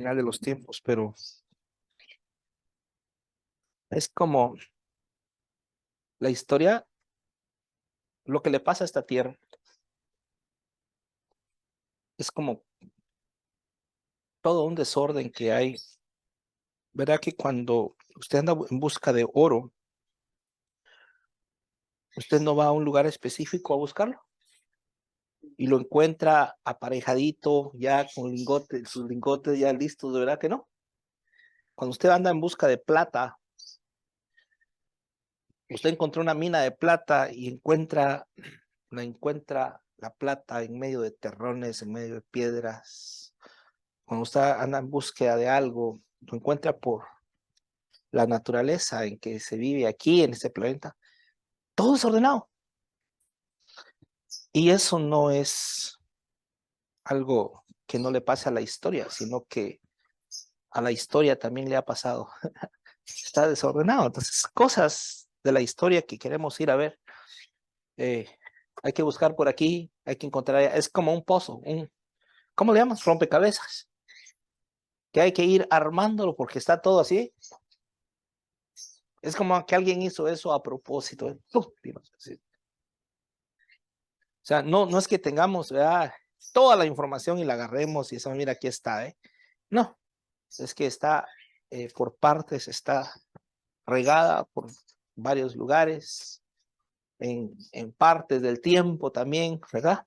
final de los tiempos, pero es como la historia, lo que le pasa a esta tierra, es como todo un desorden que hay. Verá que cuando usted anda en busca de oro, usted no va a un lugar específico a buscarlo y lo encuentra aparejadito, ya con lingotes, sus lingotes ya listos, de verdad que no. Cuando usted anda en busca de plata, usted encontró una mina de plata y encuentra la plata en medio de terrones, en medio de piedras. Cuando usted anda en búsqueda de algo, lo encuentra por la naturaleza en que se vive aquí en este planeta. Todo es ordenado. Y eso no es algo que no le pase a la historia, sino que a la historia también le ha pasado. Está desordenado. Entonces, cosas de la historia que queremos ir a ver, eh, hay que buscar por aquí, hay que encontrar, es como un pozo, ¿cómo le llamas? Rompecabezas, que hay que ir armándolo porque está todo así. Es como que alguien hizo eso a propósito. O sea, no es que tengamos toda la información y la agarremos y eso, mira, aquí está, ¿eh? No, es que está por partes, está regada por varios lugares, en partes del tiempo también, ¿verdad?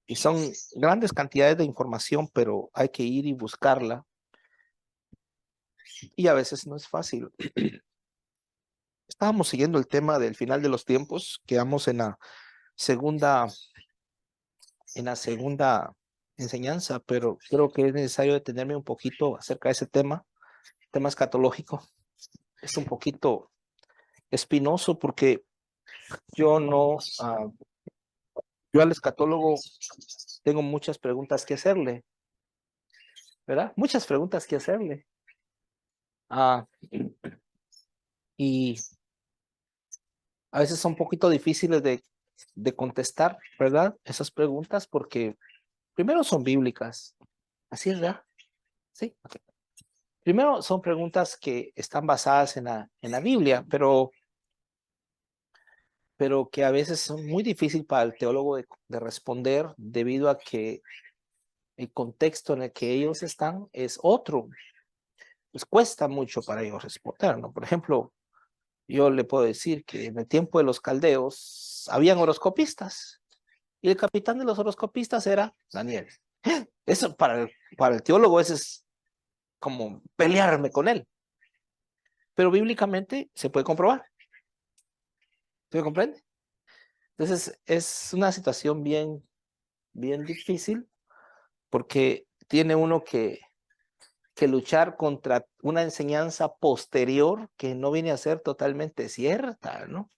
Y son grandes cantidades de información, pero hay que ir y buscarla. Y a veces no es fácil. Estábamos siguiendo el tema del final de los tiempos, quedamos segunda, en la segunda enseñanza, pero creo que es necesario detenerme un poquito acerca de ese tema escatológico. Es un poquito espinoso porque yo no, yo al escatólogo tengo muchas preguntas que hacerle, ¿verdad? Muchas preguntas que hacerle. Ah, y a veces son un poquito difíciles de contestar, ¿verdad? Esas preguntas porque primero son bíblicas. Así es, ¿verdad? Sí. Primero son preguntas que están basadas en la Biblia, pero que a veces son muy difíciles para el teólogo de responder debido a que el contexto en el que ellos están es otro. Pues cuesta mucho para ellos responder, ¿no? Por ejemplo, yo le puedo decir que en el tiempo de los caldeos habían horoscopistas y el capitán de los horoscopistas era Daniel. Eso para el teólogo eso es como pelearme con él, pero bíblicamente se puede comprobar. ¿Se me comprende? Entonces es una situación bien difícil porque tiene uno que luchar contra una enseñanza posterior que no viene a ser totalmente cierta, ¿no?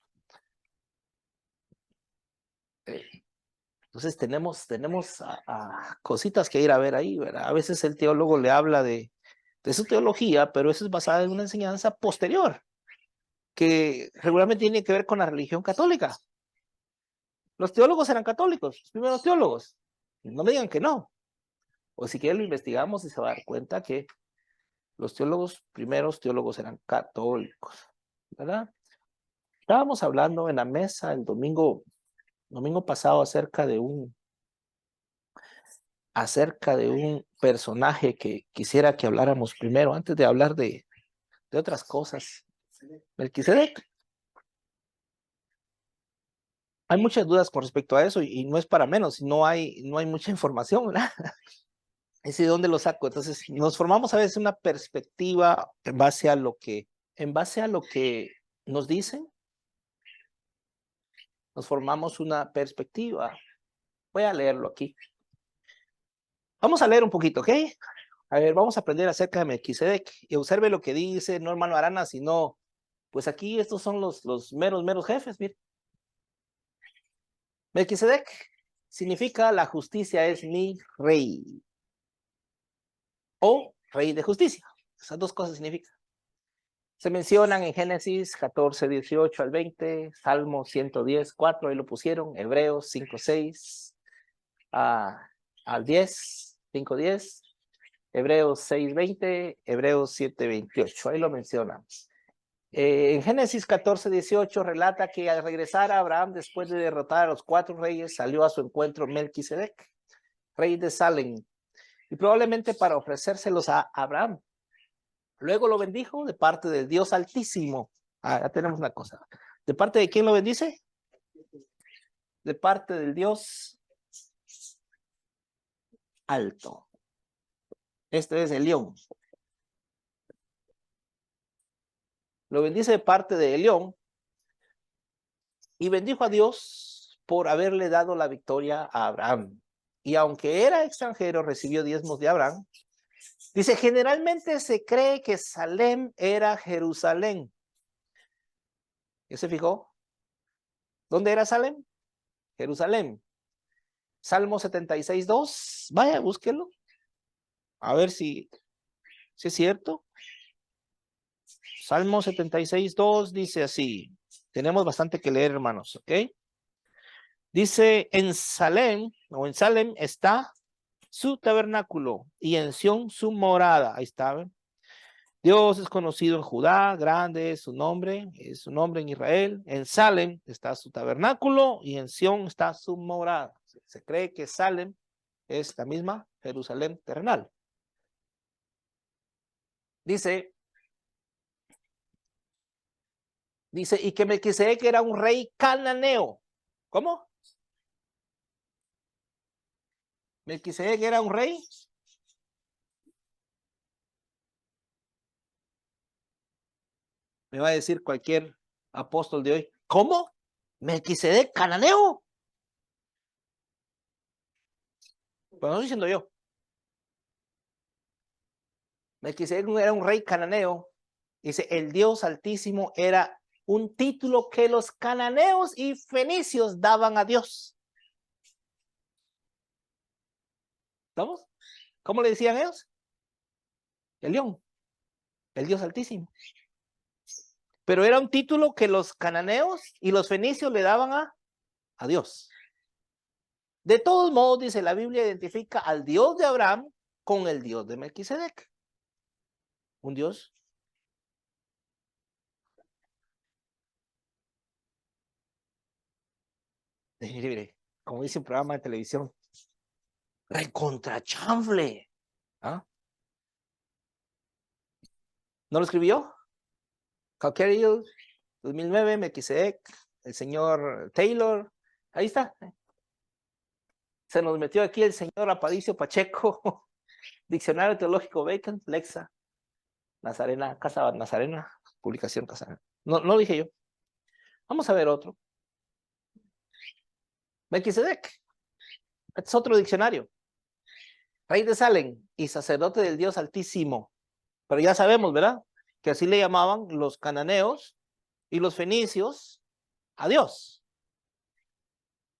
Entonces tenemos a cositas que ir a ver ahí, ¿verdad? A veces el teólogo le habla de su teología, pero eso es basada en una enseñanza posterior, que regularmente tiene que ver con la religión católica. Los teólogos eran católicos, los primeros teólogos. No me digan que no. O si quieren lo investigamos y se va a dar cuenta que los primeros teólogos eran católicos, ¿verdad? Estábamos hablando en la mesa el domingo pasado acerca de un personaje que quisiera que habláramos primero, antes de hablar de otras cosas. Melquisedec. Hay muchas dudas con respecto a eso y no es para menos, no hay mucha información, ¿verdad? Es de dónde lo saco. Entonces, nos formamos a veces una perspectiva en base a lo que nos dicen, nos formamos una perspectiva. Voy a leerlo aquí. Vamos a leer un poquito, ¿ok? A ver, vamos a aprender acerca de Melquisedec y observe lo que dice, no hermano Arana, sino, pues aquí estos son los meros jefes, mire. Melquisedec significa la justicia es mi rey o rey de justicia. Esas dos cosas significan. Se mencionan en Génesis 14, 18 al 20, Salmo 110, 4, ahí lo pusieron, Hebreos 5, 6 al 10, 5, 10. Hebreos 6:20, Hebreos 7:28, ahí lo menciona. En Génesis 14:18 relata que al regresar a Abraham después de derrotar a los 4 reyes, salió a su encuentro Melquisedec, rey de Salem, y probablemente para ofrecérselos a Abraham. Luego lo bendijo de parte del Dios Altísimo. Ya tenemos una cosa. ¿De parte de quién lo bendice? De parte del Dios Alto. Este es Elión. Lo bendice de parte de Elión y bendijo a Dios por haberle dado la victoria a Abraham. Y aunque era extranjero, recibió diezmos de Abraham. Dice, generalmente se cree que Salem era Jerusalén. ¿Ya se fijó? ¿Dónde era Salem? Jerusalén. Salmo 76:2. Vaya, búsquelo. A ver si es cierto. Salmo 76:2 dice así. Tenemos bastante que leer, hermanos, ¿ok? Dice, en Salem está su tabernáculo y en Sión su morada. Ahí está, ¿ven? Dios es conocido en Judá, grande es su nombre en Israel. En Salem está su tabernáculo y en Sión está su morada. Se cree que Salem es la misma Jerusalén terrenal. Dice, y que Melquisedec era un rey cananeo. ¿Cómo? Melquisedec era un rey. Me va a decir cualquier apóstol de hoy. ¿Cómo? Melquisedec cananeo. Pues no estoy diciendo yo. Melquisedec era un rey cananeo. Dice, el Dios Altísimo era un título que los cananeos y fenicios daban a Dios. ¿Estamos? ¿Cómo le decían ellos? El león, el Dios Altísimo. Pero era un título que los cananeos y los fenicios le daban a Dios. De todos modos, dice la Biblia, identifica al Dios de Abraham con el Dios de Melquisedec. Un Dios. Mire, como dice un programa de televisión, recontrachanfle. ¿Ah? ¿No lo escribió? Calcario, 2009, Melquisedec, el señor Taylor. Ahí está. Se nos metió aquí el señor Aparicio Pacheco, Diccionario Teológico Bacon, Lexa, Nazarena, Casa Nazarena, publicación Casa. No lo dije yo. Vamos a ver otro. Melquisedec. Este es otro diccionario. Rey de Salem y sacerdote del Dios Altísimo. Pero ya sabemos, ¿verdad? Que así le llamaban los cananeos y los fenicios a Dios.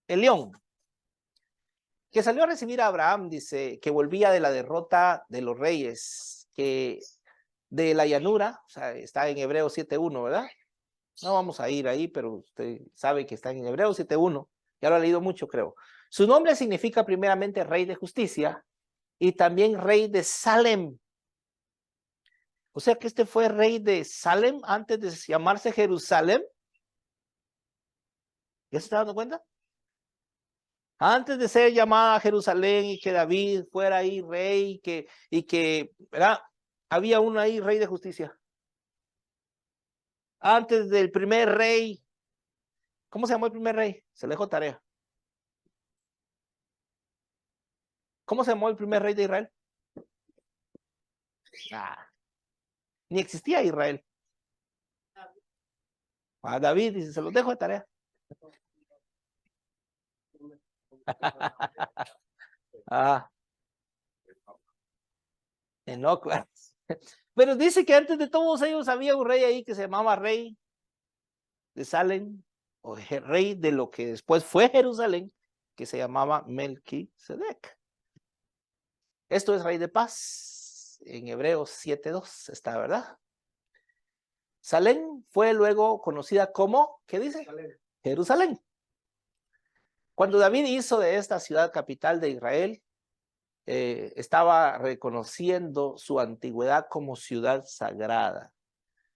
El león. Que salió a recibir a Abraham, dice, que volvía de la derrota de los reyes, que de la llanura, o sea, está en Hebreos 7:1, ¿verdad? No vamos a ir ahí, pero usted sabe que está en Hebreos 7:1, ya lo ha leído mucho, creo. Su nombre significa primeramente rey de justicia y también rey de Salem. O sea que este fue rey de Salem antes de llamarse Jerusalén. ¿Ya se está dando cuenta? Antes de ser llamada Jerusalén y que David fuera ahí rey y que, ¿verdad? Había uno ahí, rey de justicia. Antes del primer rey. ¿Cómo se llamó el primer rey? Se le dejó tarea. ¿Cómo se llamó el primer rey de Israel? Ni existía Israel. A David dice, se los dejo de tarea. Enoc. Pero dice que antes de todos ellos había un rey ahí que se llamaba rey de Salem, o rey de lo que después fue Jerusalén, que se llamaba Melquisedec. Esto es rey de paz. En Hebreos 7:2 está, ¿verdad? Salem fue luego conocida como, ¿qué dice? Jerusalén. Cuando David hizo de esta ciudad capital de Israel, estaba reconociendo su antigüedad como ciudad sagrada.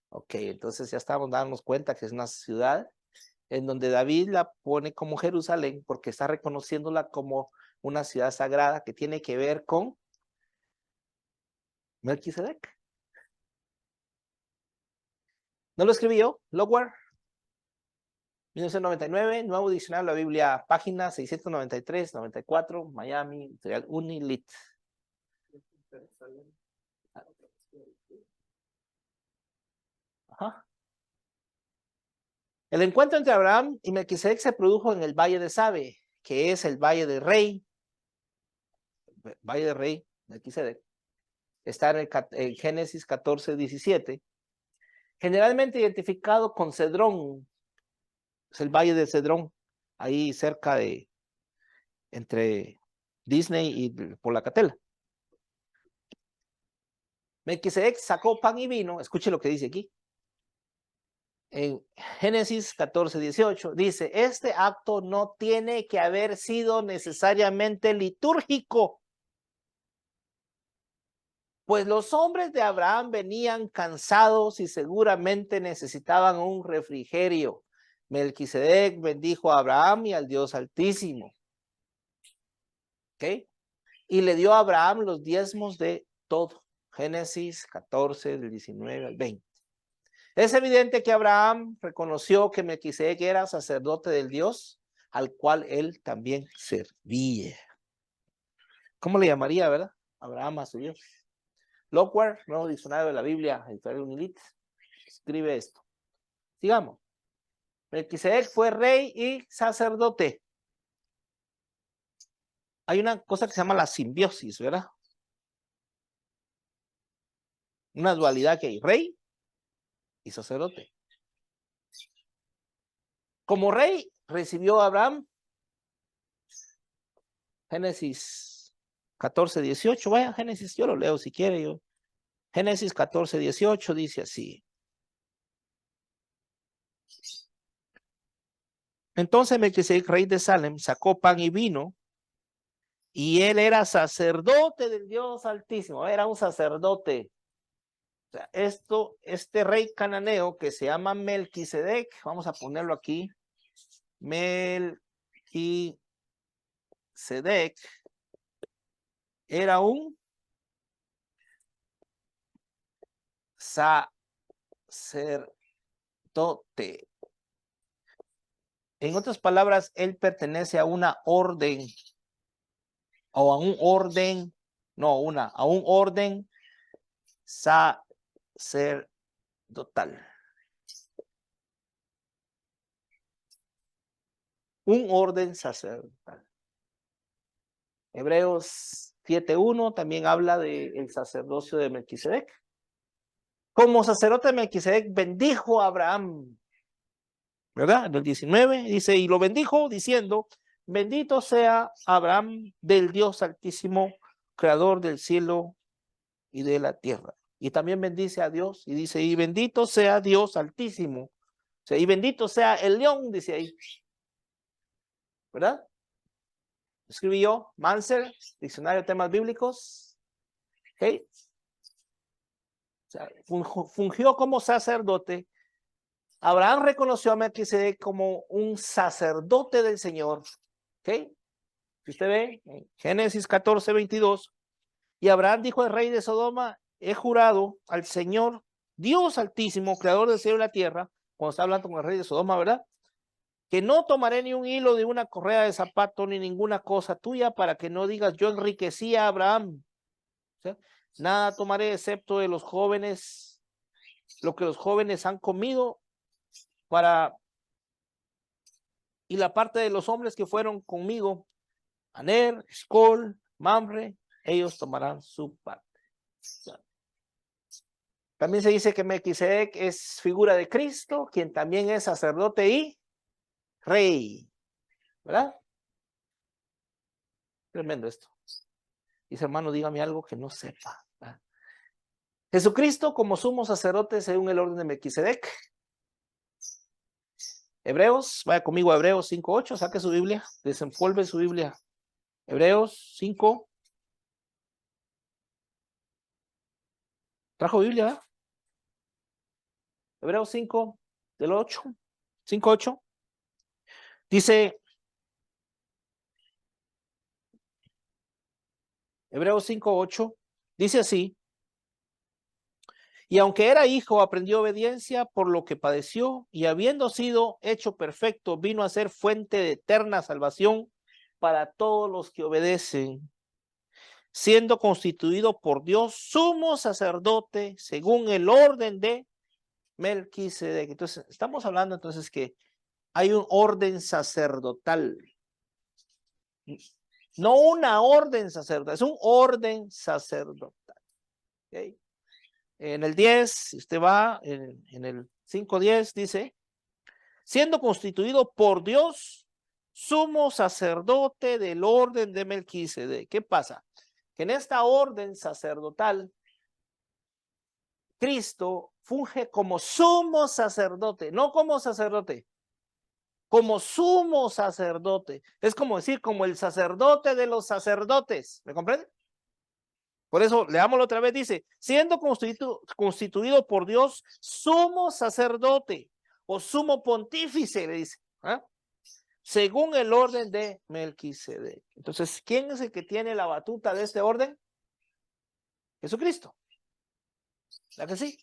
Ok, entonces ya estamos dándonos cuenta que es una ciudad en donde David la pone como Jerusalén porque está reconociéndola como una ciudad sagrada que tiene que ver con Melquisedec. ¿No lo escribí yo? Lockward, 1999, Nuevo Diccionario de la Biblia, página 693-94, Miami, editorial Unilit. Ajá. El encuentro entre Abraham y Melquisedec se produjo en el Valle de Sabe, que es el Valle del Rey. Valle del Rey, Melquisedec. Está en Génesis 14:17. Generalmente identificado con Cedrón, es el Valle de Cedrón, ahí cerca de, entre Disney y por la Catela. Melquisedec sacó pan y vino, escuche lo que dice aquí. En Génesis 14:18 dice, este acto no tiene que haber sido necesariamente litúrgico, pues los hombres de Abraham venían cansados y seguramente necesitaban un refrigerio. Melquisedec bendijo a Abraham y al Dios Altísimo. ¿Ok? Y le dio a Abraham los diezmos de todo. Génesis 14, del 19 al 20. Es evidente que Abraham reconoció que Melquisedec era sacerdote del Dios al cual él también servía. ¿Cómo le llamaría, verdad? Abraham a su Dios. Lockward, Nuevo Diccionario de la Biblia, editorial Unilit, escribe esto. Sigamos. Melquisedec fue rey y sacerdote. Hay una cosa que se llama la simbiosis, ¿verdad? Una dualidad que hay, rey y sacerdote. Como rey recibió a Abraham, Génesis 14:18, vaya, Génesis, yo lo leo si quiere yo. Génesis 14:18 dice así. Entonces Melquisedec, rey de Salem, sacó pan y vino, y él era sacerdote del Dios Altísimo, era un sacerdote. O sea, este rey cananeo que se llama Melquisedec, vamos a ponerlo aquí, Melquisedec, era un sacerdote. En otras palabras, él pertenece a una orden, o a un orden, no a un orden sacerdotal. Un orden sacerdotal. Hebreos 7:1 también habla del sacerdocio de Melquisedec. Como sacerdote de Melquisedec bendijo a Abraham, ¿verdad? En el 19 dice, y lo bendijo diciendo, bendito sea Abraham del Dios Altísimo, creador del cielo y de la tierra. Y también bendice a Dios y dice, y bendito sea Dios Altísimo. O sea, y bendito sea el león, dice ahí. ¿Verdad? Escribí yo, Manser, Diccionario de Temas Bíblicos. ¿Ok? O sea, fungió como sacerdote. Abraham reconoció a Melquisedec como un sacerdote del Señor. ¿Ok? Si usted ve, en Génesis 14:22, y Abraham dijo al rey de Sodoma, he jurado al Señor, Dios Altísimo, creador del cielo y la tierra, cuando está hablando con el rey de Sodoma, ¿verdad? Que no tomaré ni un hilo de una correa de zapato ni ninguna cosa tuya para que no digas yo enriquecí a Abraham. ¿Sí? Nada tomaré excepto de los jóvenes, lo que los jóvenes han comido y la parte de los hombres que fueron conmigo, Aner, Escol, Mamre, ellos tomarán su parte. También se dice que Melquisedec es figura de Cristo, quien también es sacerdote y rey, ¿verdad? Tremendo esto. Dice, hermano, dígame algo que no sepa, ¿verdad? Jesucristo como sumo sacerdote según el orden de Melquisedec. Hebreos, vaya conmigo a Hebreos 5:8, saque su Biblia, desenvuelve su Biblia. Hebreos 5, ¿Trajo Biblia? Hebreos 5, del 8, 5, 8. Dice, Hebreos 5, 8, dice así: y aunque era hijo, aprendió obediencia por lo que padeció, y habiendo sido hecho perfecto, vino a ser fuente de eterna salvación para todos los que obedecen, siendo constituido por Dios sumo sacerdote según el orden de Melquisedec. Entonces, estamos hablando entonces que hay un orden sacerdotal. No una orden sacerdotal, es un orden sacerdotal. ¿Okay? En el 10, si usted va en el 5:10, dice, siendo constituido por Dios sumo sacerdote del orden de Melquisedec. ¿Qué pasa? Que en esta orden sacerdotal, Cristo funge como sumo sacerdote, no como sacerdote, como sumo sacerdote. Es como decir, como el sacerdote de los sacerdotes. ¿Me comprende? Por eso, leámoslo otra vez, dice, siendo constituido por Dios sumo sacerdote o sumo pontífice, le dice, ¿eh? Según el orden de Melquisedec. Entonces, ¿quién es el que tiene la batuta de este orden? Jesucristo. ¿Verdad que sí?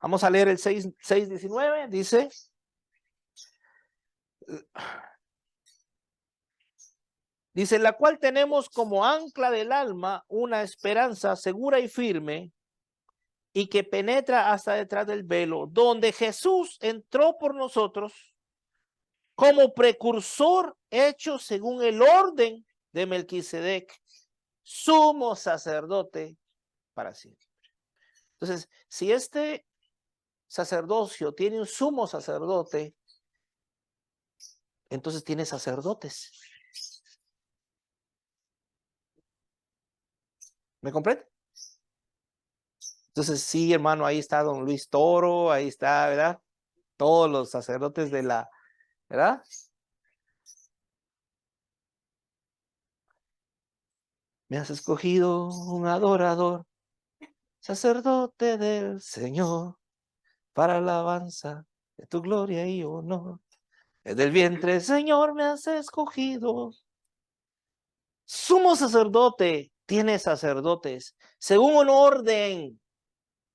Vamos a leer el 6:19, dice, la cual tenemos como ancla del alma una esperanza segura y firme, y que penetra hasta detrás del velo, donde Jesús entró por nosotros como precursor hecho según el orden de Melquisedec, sumo sacerdote para siempre. Entonces, si este sacerdocio tiene un sumo sacerdote, entonces tiene sacerdotes. ¿Me comprende? Entonces, sí, hermano, ahí está don Luis Toro, ahí está, ¿verdad? Todos los sacerdotes de la, ¿verdad? Me has escogido un adorador, sacerdote del Señor, para alabanza de tu gloria y honor. Desde el vientre, Señor, me has escogido. Sumo sacerdote tiene sacerdotes, según un orden,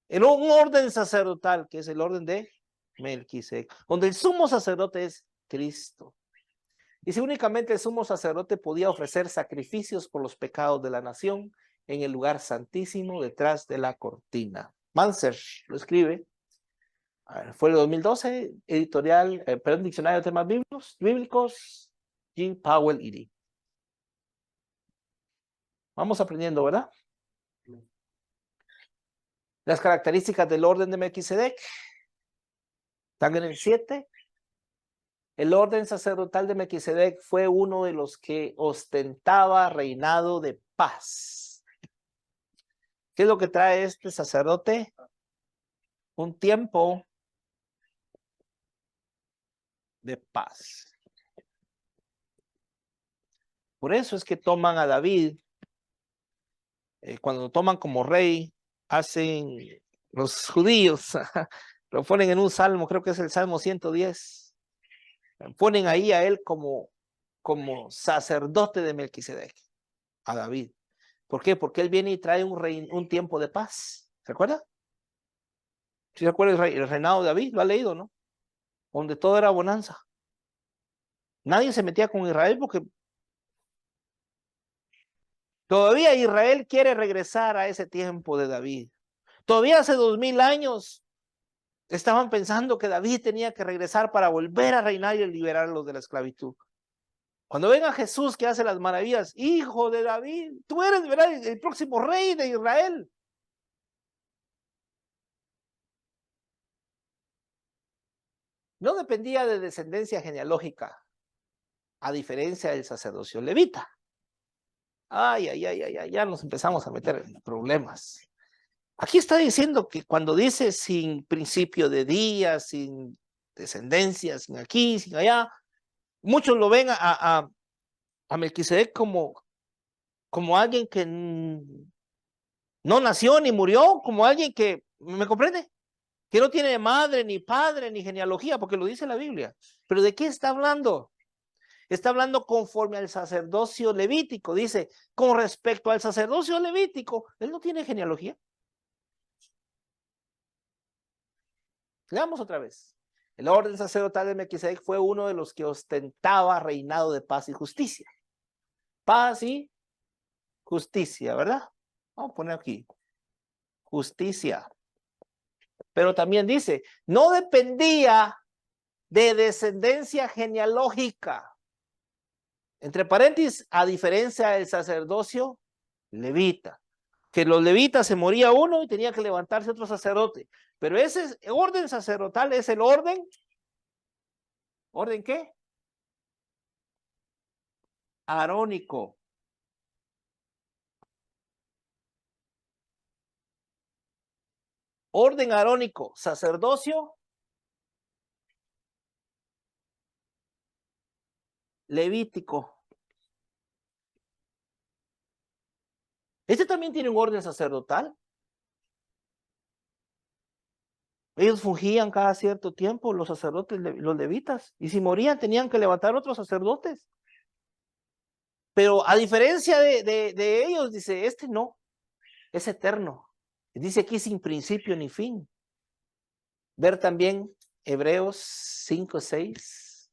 en un orden sacerdotal, que es el orden de Melquisedec, donde el sumo sacerdote es Cristo. Y si únicamente el sumo sacerdote podía ofrecer sacrificios por los pecados de la nación en el lugar santísimo detrás de la cortina. Manser lo escribe. Fue el 2012, editorial, diccionario de temas bíblicos, G. Powell Eddy. Vamos aprendiendo, ¿verdad? Las características del orden de Melquisedec están en el 7. El orden sacerdotal de Melquisedec fue uno de los que ostentaba reinado de paz. ¿Qué es lo que trae este sacerdote? Un tiempo de paz. Por eso es que toman a David, cuando lo toman como rey, hacen los judíos, lo ponen en un salmo, creo que es el Salmo 110, ponen ahí a él como sacerdote de Melquisedec, a David. ¿Por qué? Porque él viene y trae un tiempo de paz. ¿Se acuerda? ¿Sí se acuerda el reinado de David? Lo ha leído, ¿no? Donde todo era bonanza. Nadie se metía con Israel porque todavía Israel quiere regresar a ese tiempo de David. Todavía hace 2000 años estaban pensando que David tenía que regresar para volver a reinar y liberarlos de la esclavitud. Cuando ven a Jesús que hace las maravillas, hijo de David, tú eres, ¿verdad?, el próximo rey de Israel. No dependía de descendencia genealógica, a diferencia del sacerdocio levita. Ay, ya nos empezamos a meter en problemas. Aquí está diciendo que cuando dice sin principio de día, sin descendencia, sin aquí, sin allá, muchos lo ven a Melquisedec como alguien que no nació ni murió, como alguien que ¿Me comprende? Que no tiene madre, ni padre, ni genealogía, porque lo dice la Biblia. ¿Pero de qué está hablando? Está hablando conforme al sacerdocio levítico. Dice, con respecto al sacerdocio levítico, él no tiene genealogía. Leamos otra vez. El orden sacerdotal de Melquisedec fue uno de los que ostentaba reinado de paz y justicia. Paz y justicia, ¿verdad? Vamos a poner aquí. Justicia. Pero también dice, no dependía de descendencia genealógica. Entre paréntesis, a diferencia del sacerdocio levita, que los levitas se moría uno y tenía que levantarse otro sacerdote. Pero ese orden sacerdotal es el orden. ¿Orden qué? Arónico. Orden arónico, sacerdocio levítico. Este también tiene un orden sacerdotal. Ellos fungían cada cierto tiempo, los sacerdotes, los levitas, y si morían tenían que levantar otros sacerdotes. Pero a diferencia de ellos, dice, este no, es eterno. Dice aquí sin principio ni fin. Ver también Hebreos 5, 6,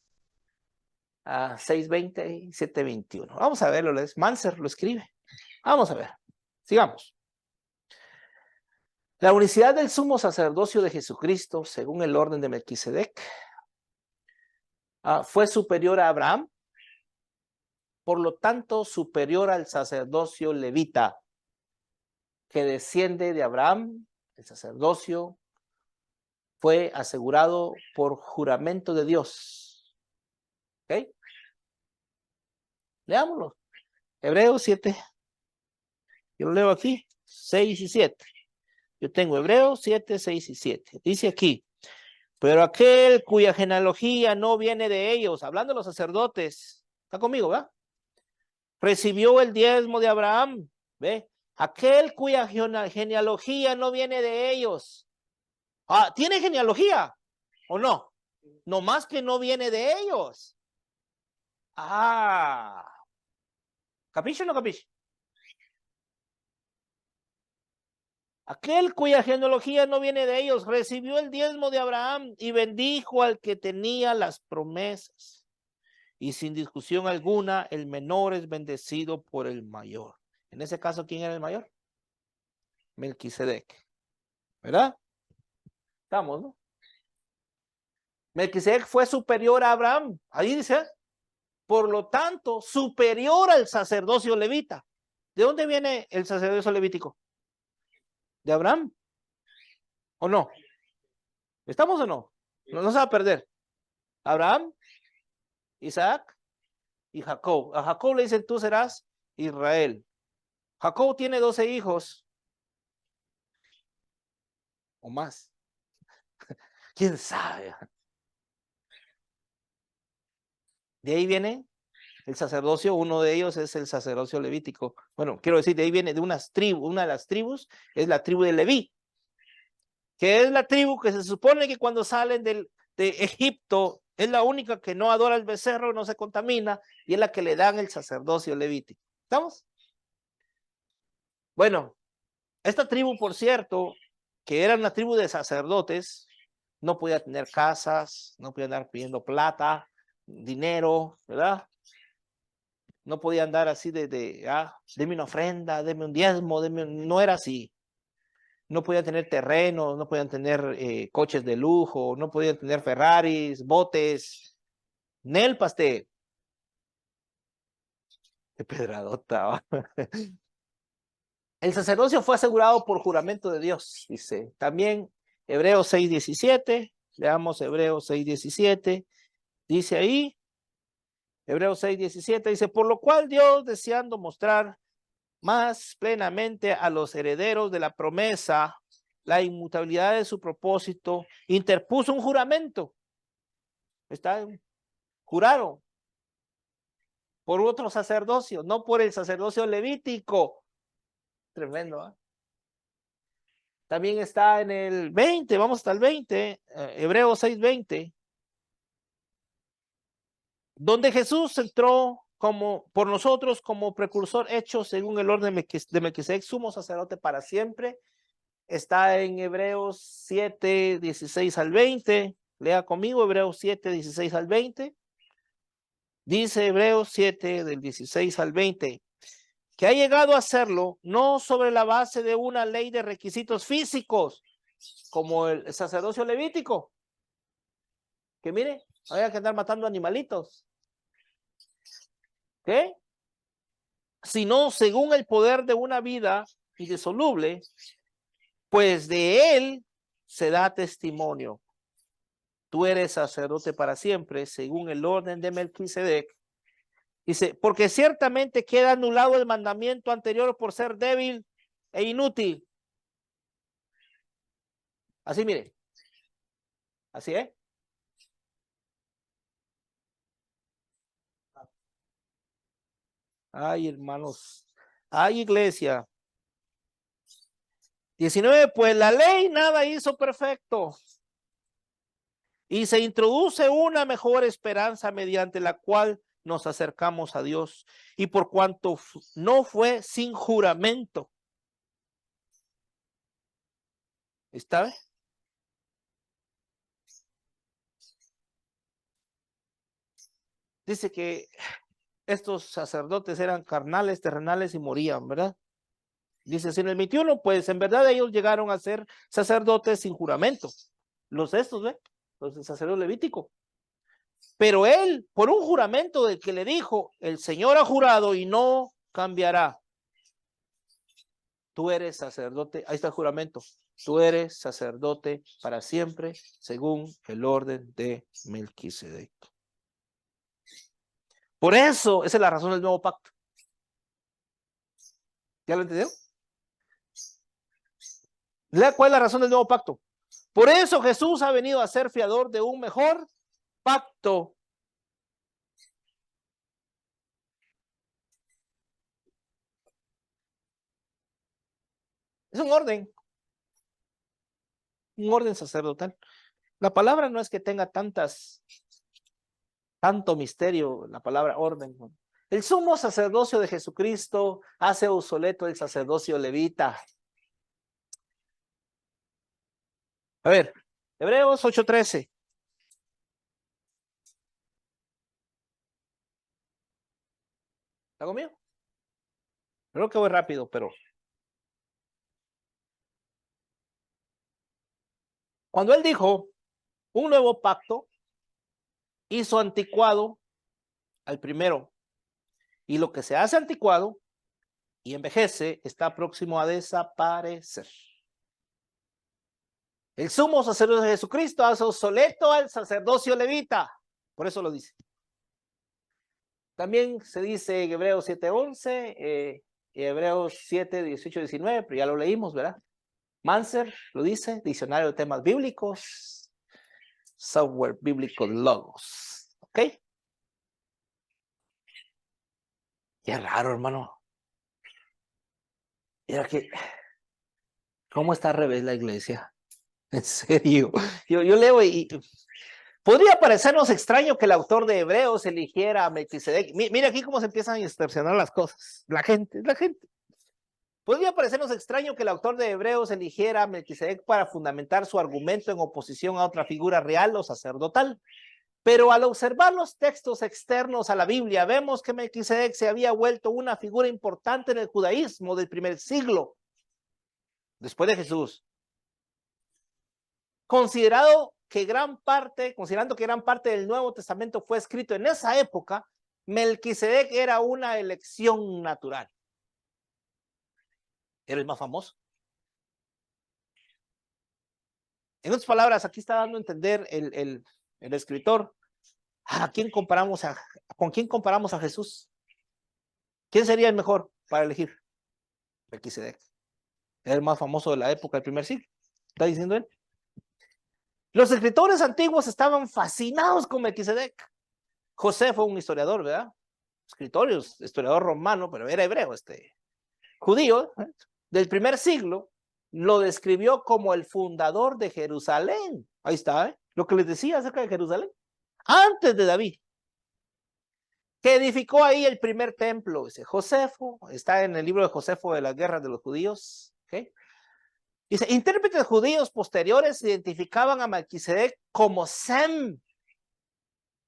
6, 20 y 7, 21. Vamos a verlo, Manser lo escribe. Vamos a ver, sigamos. La unicidad del sumo sacerdocio de Jesucristo, según el orden de Melquisedec, fue superior a Abraham, por lo tanto superior al sacerdocio levita, que desciende de Abraham. El sacerdocio fue asegurado por juramento de Dios. ¿Ok? Leámoslo. Hebreos 7. Yo lo leo aquí, 6 y 7. Yo tengo Hebreos 7, 6 y 7. Dice aquí, pero aquel cuya genealogía no viene de ellos, hablando de los sacerdotes, está conmigo, ¿verdad? Recibió el diezmo de Abraham, ¿ve? Aquel cuya genealogía no viene de ellos. ¿Tiene genealogía o no? No más que no viene de ellos. ¿Capiche o no capiche? Aquel cuya genealogía no viene de ellos recibió el diezmo de Abraham y bendijo al que tenía las promesas. Y sin discusión alguna, el menor es bendecido por el mayor. En ese caso, ¿quién era el mayor? Melquisedec. ¿Verdad? Estamos, ¿no? Melquisedec fue superior a Abraham. Ahí dice, por lo tanto, superior al sacerdocio levita. ¿De dónde viene el sacerdocio levítico? ¿De Abraham? ¿O no? ¿Estamos o no? No se va a perder. Abraham, Isaac y Jacob. A Jacob le dicen, tú serás Israel. Jacob tiene 12 hijos o más. ¿Quién sabe? De ahí viene el sacerdocio, uno de ellos es el sacerdocio levítico. Bueno, quiero decir, de ahí viene de unas tribus, una de las tribus es la tribu de Leví, que es la tribu que se supone que cuando salen de Egipto es la única que no adora el becerro, no se contamina, y es la que le dan el sacerdocio levítico. ¿Estamos? Bueno, esta tribu, por cierto, que era una tribu de sacerdotes, no podía tener casas, no podía andar pidiendo plata, dinero, ¿verdad? No podía andar así deme una ofrenda, deme un diezmo, no era así. No podían tener terrenos, no podían tener coches de lujo, no podían tener Ferraris, botes, Nel pastel. Qué pedradota. El sacerdocio fue asegurado por juramento de Dios, dice. También Hebreos 6:17, leamos Hebreos 6:17, dice ahí, Hebreos 6:17, dice, por lo cual Dios, deseando mostrar más plenamente a los herederos de la promesa la inmutabilidad de su propósito, interpuso un juramento. Juraron por otro sacerdocio, no por el sacerdocio levítico. Tremendo, ¿eh? También está en el 20, vamos hasta el 20, Hebreos 6:20, donde Jesús entró como por nosotros como precursor hecho según el orden de Melquisedec, sumo sacerdote para siempre. Está en Hebreos 7:16 al 20. Lea conmigo Hebreos 7:16 al 20. Dice Hebreos 7 del 16 al 20 que ha llegado a hacerlo no sobre la base de una ley de requisitos físicos como el sacerdocio levítico, que mire, había que andar matando animalitos, ¿qué? Sino según el poder de una vida indisoluble, pues de él se da testimonio. Tú eres sacerdote para siempre, según el orden de Melquisedec. Dice, porque ciertamente queda anulado el mandamiento anterior por ser débil e inútil. Así, mire. Así es. Ay, hermanos. Ay, iglesia. 19, pues la ley nada hizo perfecto. Y se introduce una mejor esperanza mediante la cual nos acercamos a Dios. Y por cuanto no fue sin juramento. ¿Está bien? Dice que estos sacerdotes eran carnales, terrenales y morían, ¿verdad? Dice así en el 21, pues en verdad ellos llegaron a ser sacerdotes sin juramento. Los estos, ¿ve? Los del sacerdote levítico. Pero él, por un juramento del que le dijo, el Señor ha jurado y no cambiará. Tú eres sacerdote, ahí está el juramento. Tú eres sacerdote para siempre, según el orden de Melquisedec. Por eso, esa es la razón del nuevo pacto. ¿Ya lo entendió? Lea cuál es la razón del nuevo pacto. Por eso Jesús ha venido a ser fiador de un mejor pacto. Es un orden sacerdotal. La palabra no es que tenga tanto misterio, la palabra orden. El sumo sacerdocio de Jesucristo hace obsoleto el sacerdocio levita. A ver, Hebreos 8:13. ¿Está conmigo? Creo que voy rápido, pero cuando él dijo un nuevo pacto, hizo anticuado al primero. Y lo que se hace anticuado y envejece está próximo a desaparecer. El sumo sacerdote de Jesucristo hace obsoleto al sacerdocio levita. Por eso lo dice. También se dice en Hebreos 7:11, Hebreos 7:18-19, pero ya lo leímos, ¿verdad? Manser lo dice, diccionario de temas bíblicos, software bíblico logos. ¿Ok? Qué raro, hermano. Mira que, ¿cómo está al revés la iglesia? En serio. Yo leo y podría parecernos extraño que el autor de Hebreos eligiera a Melquisedec. Mira aquí cómo se empiezan a distorsionar las cosas. La gente. Podría parecernos extraño que el autor de Hebreos eligiera a Melquisedec para fundamentar su argumento en oposición a otra figura real o sacerdotal. Pero al observar los textos externos a la Biblia, vemos que Melquisedec se había vuelto una figura importante en el judaísmo del primer siglo, después de Jesús. Considerando que gran parte del Nuevo Testamento fue escrito en esa época, Melquisedec era una elección natural. Era el más famoso. En otras palabras, aquí está dando a entender el escritor, ¿con quién comparamos a Jesús? ¿Quién sería el mejor para elegir? Melquisedec. Era el más famoso de la época del primer siglo. ¿Está diciendo él? Los escritores antiguos estaban fascinados con Melquisedec. José fue un historiador, ¿verdad? Historiador romano, pero era hebreo, judío, del primer siglo, lo describió como el fundador de Jerusalén. Ahí está, ¿eh? Lo que les decía acerca de Jerusalén. Antes de David, que edificó ahí el primer templo. Dice Josefo, está en el libro de Josefo de las guerras de los judíos. ¿Okay? Dice, intérpretes judíos posteriores identificaban a Melquisedec como Sem,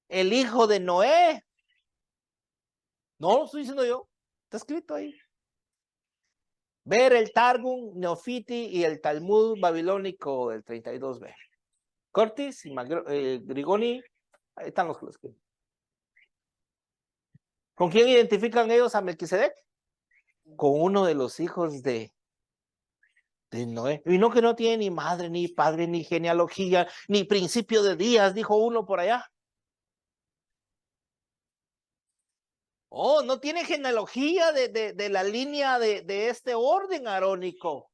el hijo de Noé. No lo estoy diciendo yo, está escrito ahí. Ver el Targum Neofiti y el Talmud babilónico del 32b. Cortis y Grigoni, ahí están los que lo escriben. ¿Con quién identifican ellos a Melquisedec? Con uno de los hijos de Noé. Y no que no tiene ni madre, ni padre, ni genealogía, ni principio de días, dijo uno por allá. Oh, no tiene genealogía de la línea de este orden arónico,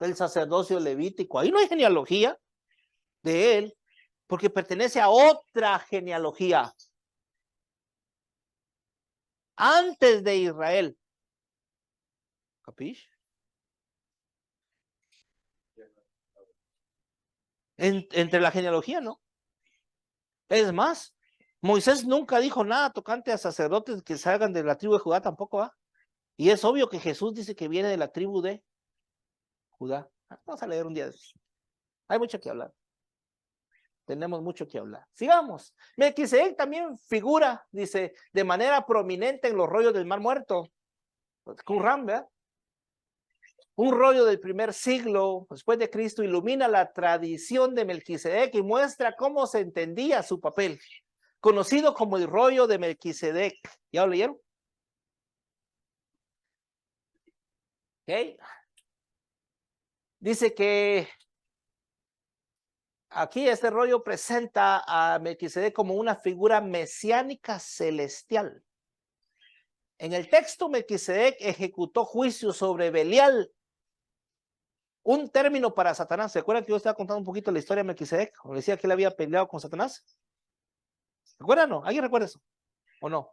del sacerdocio levítico. Ahí no hay genealogía de él, porque pertenece a otra genealogía. Antes de Israel. ¿Capish? Entre la genealogía, ¿no? Es más, Moisés nunca dijo nada tocante a sacerdotes que salgan de la tribu de Judá, tampoco va. Y es obvio que Jesús dice que viene de la tribu de Judá. Vamos a leer un día de eso. Hay mucho que hablar. Tenemos mucho que hablar. Sigamos. Melquisedec también figura, dice, de manera prominente en los rollos del Mar Muerto. Qumran, ¿verdad? Un rollo del primer siglo después de Cristo ilumina la tradición de Melquisedec y muestra cómo se entendía su papel, conocido como el rollo de Melquisedec. ¿Ya lo leyeron? Okay. Dice que aquí este rollo presenta a Melquisedec como una figura mesiánica celestial. En el texto, Melquisedec ejecutó juicio sobre Belial, un término para Satanás. ¿Se acuerdan que yo estaba contando un poquito la historia de Melquisedec? O decía que él había peleado con Satanás. ¿Se acuerdan o no? ¿Alguien recuerda eso? ¿O no?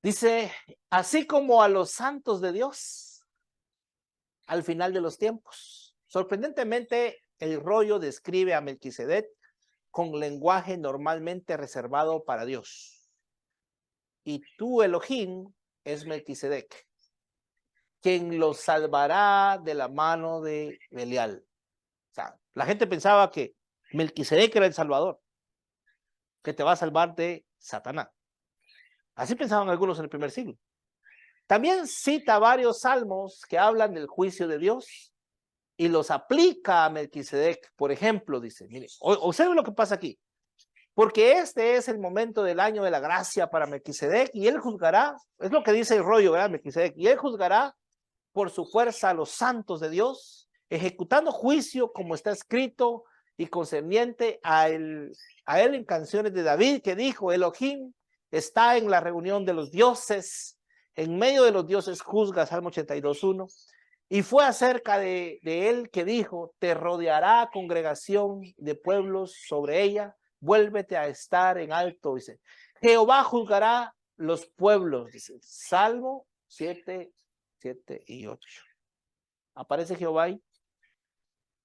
Dice, así como a los santos de Dios al final de los tiempos. Sorprendentemente, el rollo describe a Melquisedec con lenguaje normalmente reservado para Dios. Y tu Elohim es Melquisedec, quien los salvará de la mano de Belial. O sea, la gente pensaba que Melquisedec era el Salvador, que te va a salvar de Satanás. Así pensaban algunos en el primer siglo. También cita varios salmos que hablan del juicio de Dios y los aplica a Melquisedec. Por ejemplo, dice, mire, observe lo que pasa aquí. Porque este es el momento del año de la gracia para Melquisedec y él juzgará, es lo que dice el rollo, ¿verdad? Melquisedec, y él juzgará por su fuerza a los santos de Dios, ejecutando juicio como está escrito y concerniente a él en canciones de David, que dijo, Elohim está en la reunión de los dioses, en medio de los dioses juzga, Salmo 82:1, y fue acerca de él que dijo, te rodeará congregación de pueblos sobre ella, vuélvete a estar en alto, dice, Jehová juzgará los pueblos, dice, Salmo 7 y 8. Aparece Jehová ahí.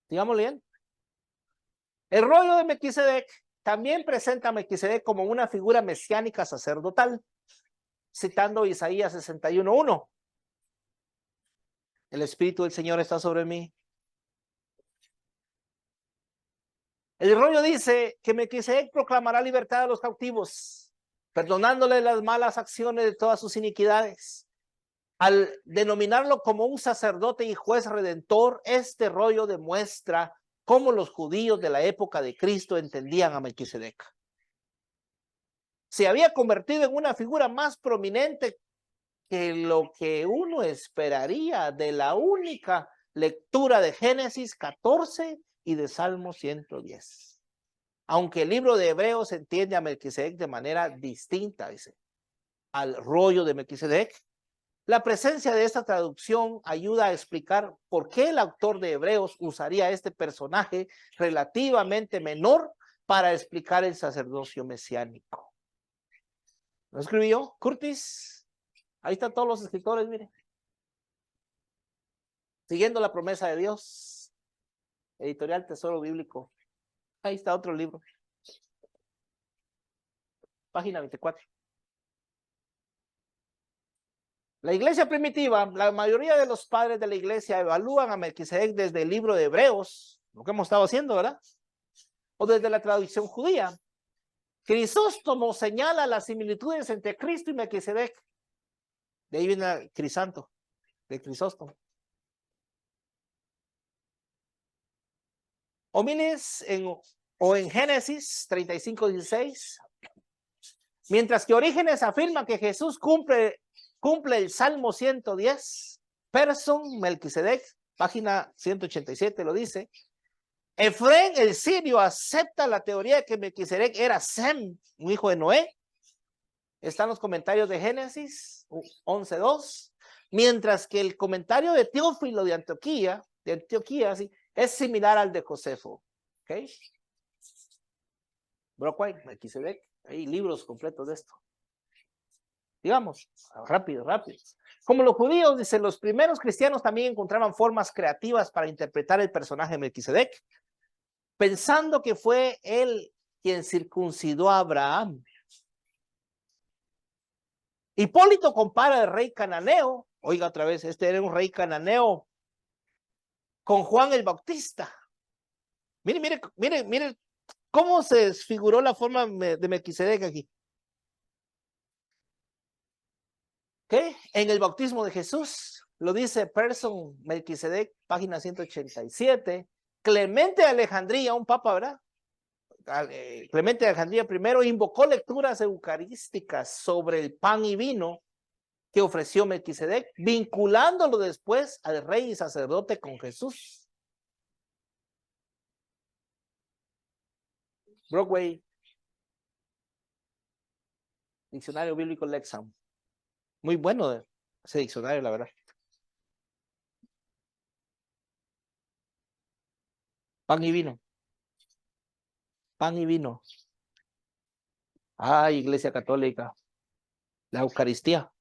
Sigamos leyendo. El rollo de Melquisedec también presenta a Melquisedec como una figura mesiánica sacerdotal, citando Isaías 61:1. El Espíritu del Señor está sobre mí. El rollo dice que Melquisedec proclamará libertad a los cautivos, perdonándole las malas acciones de todas sus iniquidades. Al denominarlo como un sacerdote y juez redentor, este rollo demuestra cómo los judíos de la época de Cristo entendían a Melquisedec. Se había convertido en una figura más prominente que lo que uno esperaría de la única lectura de Génesis 14 y de Salmo 110. Aunque el libro de Hebreos entiende a Melquisedec de manera distinta, dice, al rollo de Melquisedec, la presencia de esta traducción ayuda a explicar por qué el autor de Hebreos usaría este personaje relativamente menor para explicar el sacerdocio mesiánico. ¿Lo escribió Curtis? Ahí están todos los escritores, miren. Siguiendo la promesa de Dios, editorial Tesoro Bíblico. Ahí está otro libro. Página 24. La iglesia primitiva, la mayoría de los padres de la iglesia evalúan a Melquisedec desde el libro de Hebreos, lo que hemos estado haciendo, ¿verdad? O desde la tradición judía. Crisóstomo señala las similitudes entre Cristo y Melquisedec. De ahí viene Crisanto, de Crisóstomo. Homines en Génesis 35:16. Mientras que Orígenes afirma que Jesús cumple el Salmo 110, Person, Melquisedec, página 187 lo dice. Efrén el sirio acepta la teoría de que Melquisedec era Sem, un hijo de Noé. Están los comentarios de Génesis 11:2. Mientras que el comentario de Teófilo de Antioquía sí, es similar al de Josefo. ¿Ok? Brockway, Melquisedec. Hay libros completos de esto. Digamos, rápido. Como los judíos, dicen, los primeros cristianos también encontraban formas creativas para interpretar el personaje de Melquisedec, pensando que fue él quien circuncidó a Abraham. Hipólito compara al rey cananeo, oiga otra vez, este era un rey cananeo, con Juan el Bautista. Mire cómo se desfiguró la forma de Melquisedec aquí. ¿Qué? En el bautismo de Jesús, lo dice Person, Melquisedec, página 187. Clemente de Alejandría, un papa, ¿verdad? Clemente de Alejandría primero invocó lecturas eucarísticas sobre el pan y vino que ofreció Melquisedec, vinculándolo después al rey y sacerdote con Jesús. Brockway, Diccionario Bíblico Lexham. Muy bueno ese diccionario, la verdad. Pan y vino. Pan y vino. Ah, Iglesia Católica. La Eucaristía.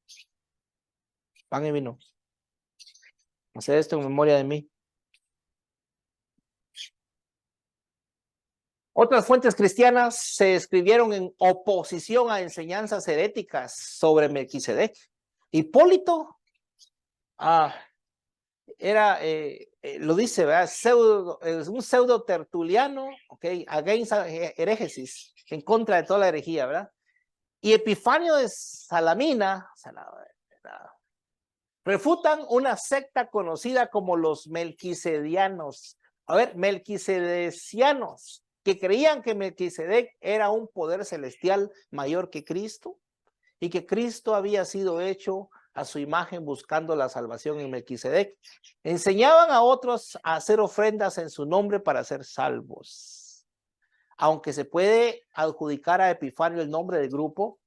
Pan y vino. Hacer esto en memoria de mí. Otras fuentes cristianas se escribieron en oposición a enseñanzas heréticas sobre Melquisedec. Hipólito era, lo dice, ¿verdad? Un pseudo tertuliano, ok, against herejes, en contra de toda la herejía, ¿verdad? Y Epifanio de Salamina refutan una secta conocida como los melquisedianos. A ver, melquisedecianos, que creían que Melquisedec era un poder celestial mayor que Cristo y que Cristo había sido hecho a su imagen buscando la salvación en Melquisedec. Enseñaban a otros a hacer ofrendas en su nombre para ser salvos. Aunque se puede adjudicar a Epifanio el nombre del grupo,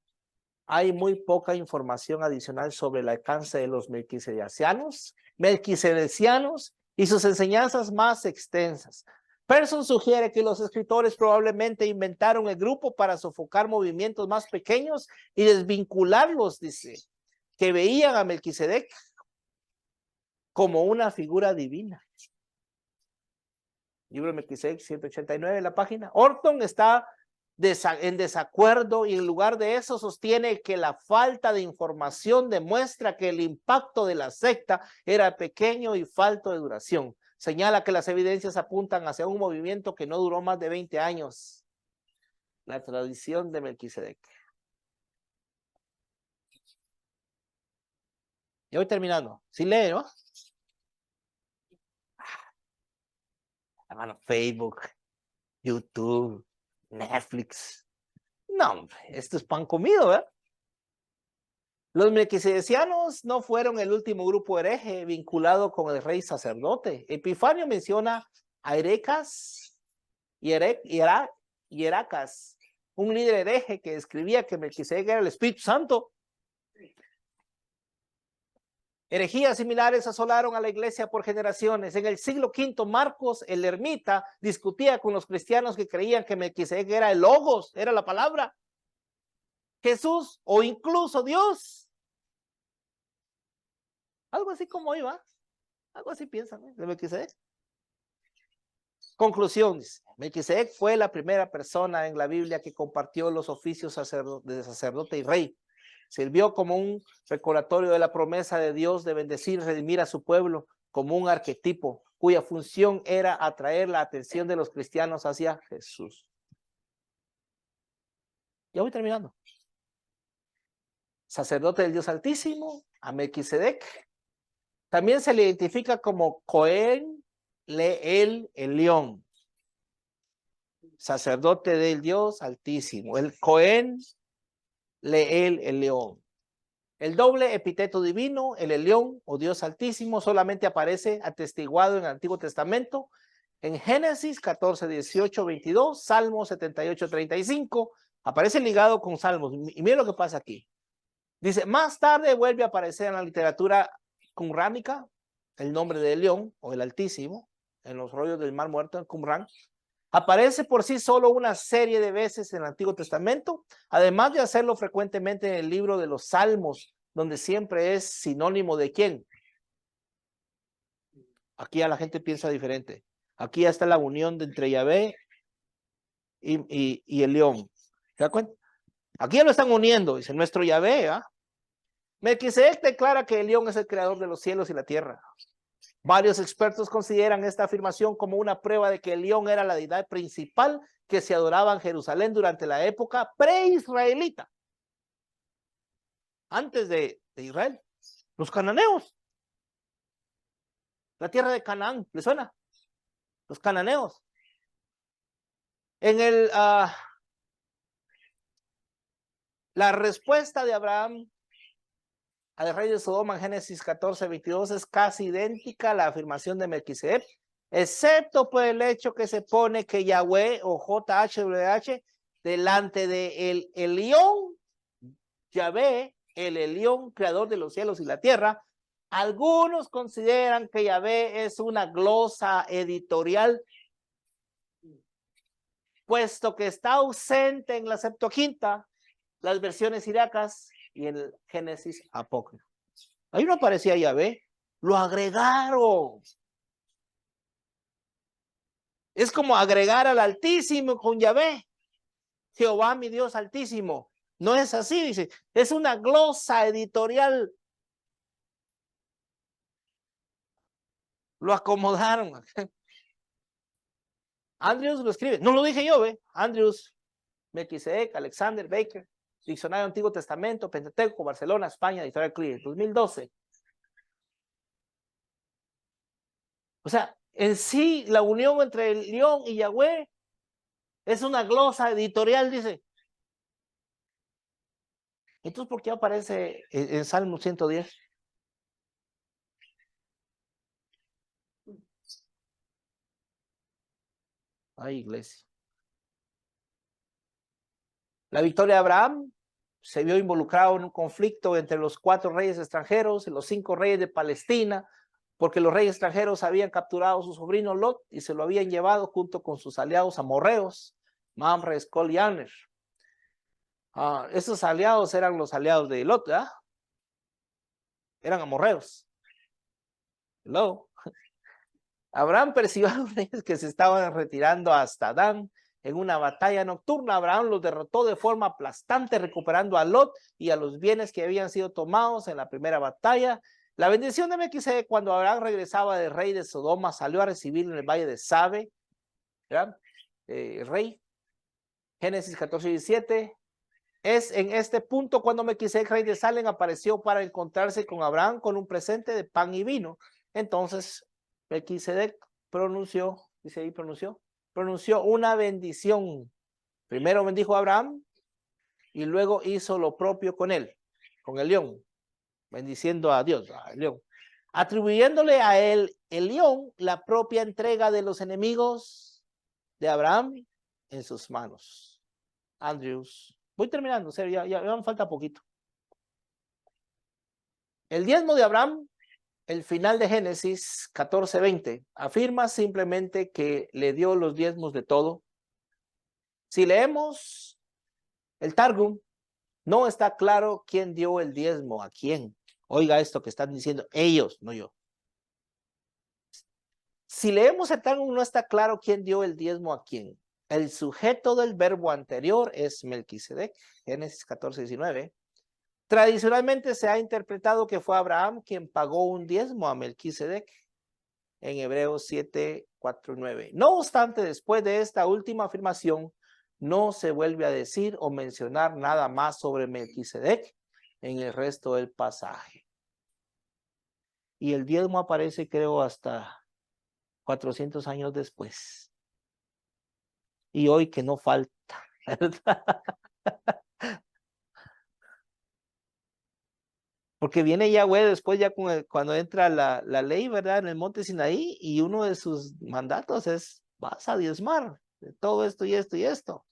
hay muy poca información adicional sobre el alcance de los melquisedecianos y sus enseñanzas más extensas. Person sugiere que los escritores probablemente inventaron el grupo para sofocar movimientos más pequeños y desvincularlos, dice, que veían a Melquisedec como una figura divina. Libro de Melquisedec, 189, la página. Orton está en desacuerdo y en lugar de eso sostiene que la falta de información demuestra que el impacto de la secta era pequeño y falto de duración. Señala que las evidencias apuntan hacia un movimiento que no duró más de 20 años. La tradición de Melquisedec. Ya voy terminando. ¿Sí lee, no? Hermano, Facebook, YouTube, Netflix. No, esto es pan comido, ¿verdad? Los melquisedecianos no fueron el último grupo hereje vinculado con el rey sacerdote. Epifanio menciona a Hieracas, un líder hereje que escribía que Melquisedec era el Espíritu Santo. Herejías similares asolaron a la iglesia por generaciones. En el siglo V, Marcos, el ermita, discutía con los cristianos que creían que Melquisedec era el Logos, era la palabra, Jesús o incluso Dios. Algo así como iba. Algo así piensan, ¿eh? De Melquisedec. Conclusiones. Melquisedec fue la primera persona en la Biblia que compartió los oficios de sacerdote y rey. Sirvió como un recordatorio de la promesa de Dios de bendecir y redimir a su pueblo, como un arquetipo cuya función era atraer la atención de los cristianos hacia Jesús. Ya voy terminando. Sacerdote del Dios Altísimo, a Melquisedec. También se le identifica como Cohen el Elión, sacerdote del Dios Altísimo. El Cohen el León. El doble epíteto divino, el Elión o Dios Altísimo, solamente aparece atestiguado en el Antiguo Testamento en Génesis 14, 18, 22, Salmos 78, 35. Aparece ligado con Salmos. Y miren lo que pasa aquí. Dice, más tarde vuelve a aparecer en la literatura qumránica el nombre de León o el Altísimo en los rollos del Mar Muerto en Qumrán. Aparece por sí solo una serie de veces en el Antiguo Testamento, además de hacerlo frecuentemente en el libro de los Salmos, donde siempre es sinónimo de ¿quién? Aquí a la gente piensa diferente. Aquí está la unión de entre Yahvé y el león. ¿Se da cuenta? Aquí ya lo están uniendo, dice nuestro Yahvé, ¿ah? Melquisedec declara que el león es el creador de los cielos y la tierra. Varios expertos consideran esta afirmación como una prueba de que el león era la deidad principal que se adoraba en Jerusalén durante la época pre-israelita. Antes de Israel. Los cananeos. La tierra de Canaán, ¿le suena? Los cananeos. En la respuesta de Abraham al rey de Sodoma en Génesis 14, 22 es casi idéntica a la afirmación de Melquisedec, excepto por el hecho que se pone que Yahweh o JHWH delante de el Elión, Yahvé, el Elión, creador de los cielos y la tierra. Algunos consideran que Yahvé es una glosa editorial, puesto que está ausente en la Septuaginta, las versiones siracas y en el Génesis apócrifo. Ahí no aparecía Yahvé, lo agregaron. Es como agregar al Altísimo con Yahvé. Jehová mi Dios Altísimo. No es así, dice. Es una glosa editorial. Lo acomodaron. Andrews lo escribe. No lo dije yo, ¿ve? Andrews, Melquisedec, Alexander, Baker, Diccionario Antiguo Testamento, Pentateuco, Barcelona, España, Editorial Clear, 2012. O sea, en sí, la unión entre el león y Yahweh es una glosa editorial, dice. Entonces, ¿por qué aparece en Salmo 110? Ay, iglesia. La victoria de Abraham se vio involucrado en un conflicto entre los 4 reyes extranjeros y los 5 reyes de Palestina, porque los reyes extranjeros habían capturado a su sobrino Lot y se lo habían llevado junto con sus aliados amorreos, Mamre, Escol y Aner. Esos aliados eran los aliados de Lot, ¿verdad? Eran amorreos. Hello. Abraham persiguió a los reyes que se estaban retirando hasta Dan. En una batalla nocturna, Abraham los derrotó de forma aplastante, recuperando a Lot y a los bienes que habían sido tomados en la primera batalla. La bendición de Melquisedec, cuando Abraham regresaba del rey de Sodoma, salió a recibirlo en el valle de Sabe, rey. Génesis 14, 17. Es en este punto cuando Melquisedec, rey de Salem, apareció para encontrarse con Abraham con un presente de pan y vino. Entonces, Melquisedec pronunció, dice ahí, pronunció una bendición. Primero bendijo a Abraham y luego hizo lo propio con él, con el león, bendiciendo a Dios, al león, atribuyéndole a él, el león, la propia entrega de los enemigos de Abraham en sus manos. Andrews. Voy terminando, o sea, ya me falta poquito. El diezmo de Abraham, el final de Génesis 14:20, afirma simplemente que le dio los diezmos de todo. Si leemos el Targum, no está claro quién dio el diezmo a quién. Oiga esto que están diciendo ellos, no yo. Si leemos el Talmud, no está claro quién dio el diezmo a quién. El sujeto del verbo anterior es Melquisedec, Génesis 14:19. Tradicionalmente se ha interpretado que fue Abraham quien pagó un diezmo a Melquisedec en Hebreos 7:4-9. No obstante, después de esta última afirmación, no se vuelve a decir o mencionar nada más sobre Melquisedec en el resto del pasaje. Y el diezmo aparece, creo, hasta 400 años después. Y hoy que no falta, ¿verdad? Porque viene Yahweh después ya cuando entra la ley, ¿verdad? En el monte Sinaí, y uno de sus mandatos es, vas a diezmar de todo esto y esto y esto.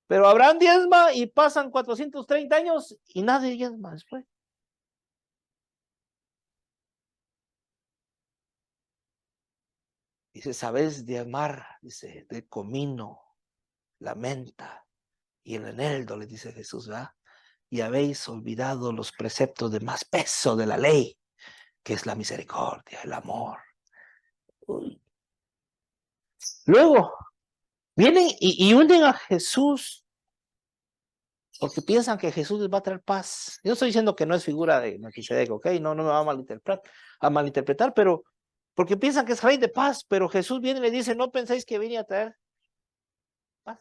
Pero Abraham diezma y pasan 430 años y nadie diezma después. Dice, ¿sabes diezmar? Dice, de comino, la menta y el eneldo, le dice Jesús, ¿verdad? Y habéis olvidado los preceptos de más peso de la ley, que es la misericordia, el amor. Uy. Luego, vienen y hunden a Jesús porque piensan que Jesús les va a traer paz. Yo estoy diciendo que no es figura de Melquisedec, ¿ok? No me va a malinterpretar, pero porque piensan que es rey de paz, pero Jesús viene y le dice, ¿no pensáis que vine a traer paz?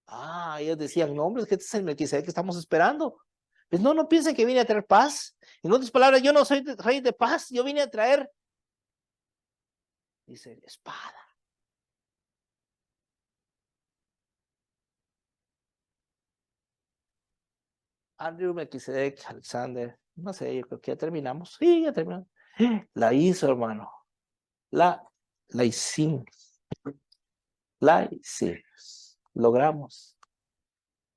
Ah, ellos decían, no, hombre, es que este es el Melquisedec que estamos esperando. Pues no piensen que vine a traer paz. En otras palabras, yo no soy rey de paz, yo vine a traer, dice, espada. Andrew, Melquisedec, Alexander, no sé, yo creo que ya terminamos. Sí, ya terminamos. La hizo, hermano. La hicimos. La hicimos. Logramos.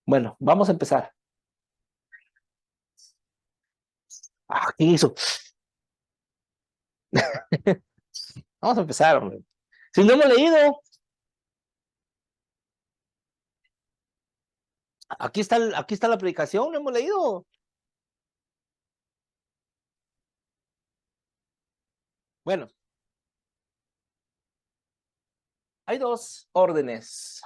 Bueno, vamos a empezar. Ah, ¿qué hizo? Vamos a empezar, hombre. Si no hemos leído, aquí está la predicación, no hemos leído. Bueno, hay dos órdenes.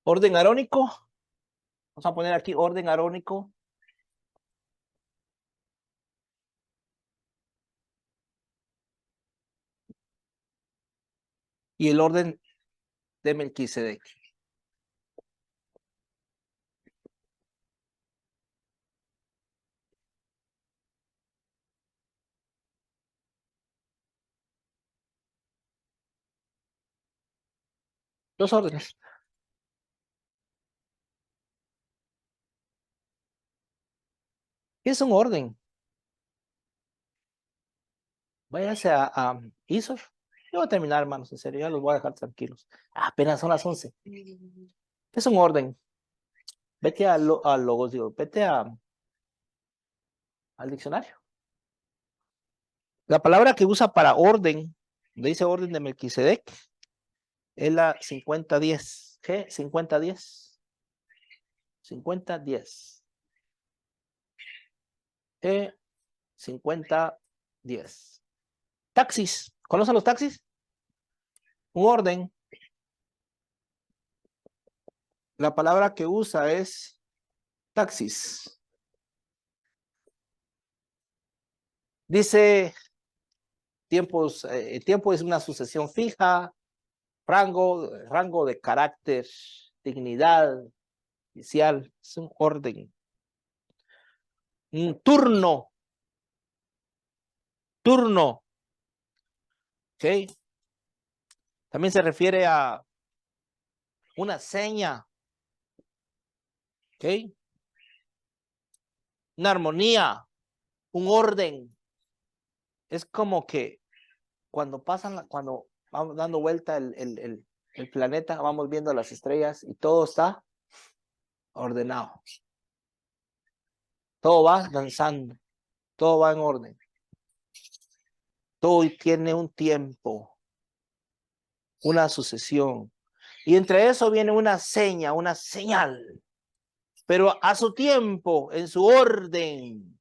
Orden arónico. Vamos a poner aquí orden arónico. Y el orden de Melquisedec. Dos órdenes. ¿Qué es un orden? Váyase a Isor. Yo voy a terminar, hermanos, en serio, ya los voy a dejar tranquilos. Apenas son las 11. Es un orden. Vete a Logos, digo, vete al diccionario. La palabra que usa para orden, donde dice orden de Melquisedec, es la 5010. ¿Qué? 5010. 5010. 5010. Taxis. ¿Conocen los taxis? Un orden. La palabra que usa es taxis. Dice tiempos, tiempo es una sucesión fija, rango de carácter, dignidad, oficial, es un orden. Un turno, ¿ok? También se refiere a una seña, ¿ok? Una armonía, un orden. Es como que cuando vamos dando vuelta el planeta, vamos viendo las estrellas y todo está ordenado. Todo va danzando, todo va en orden. Todo tiene un tiempo, una sucesión. Y entre eso viene una seña, una señal. pero a su tiempo, en su orden.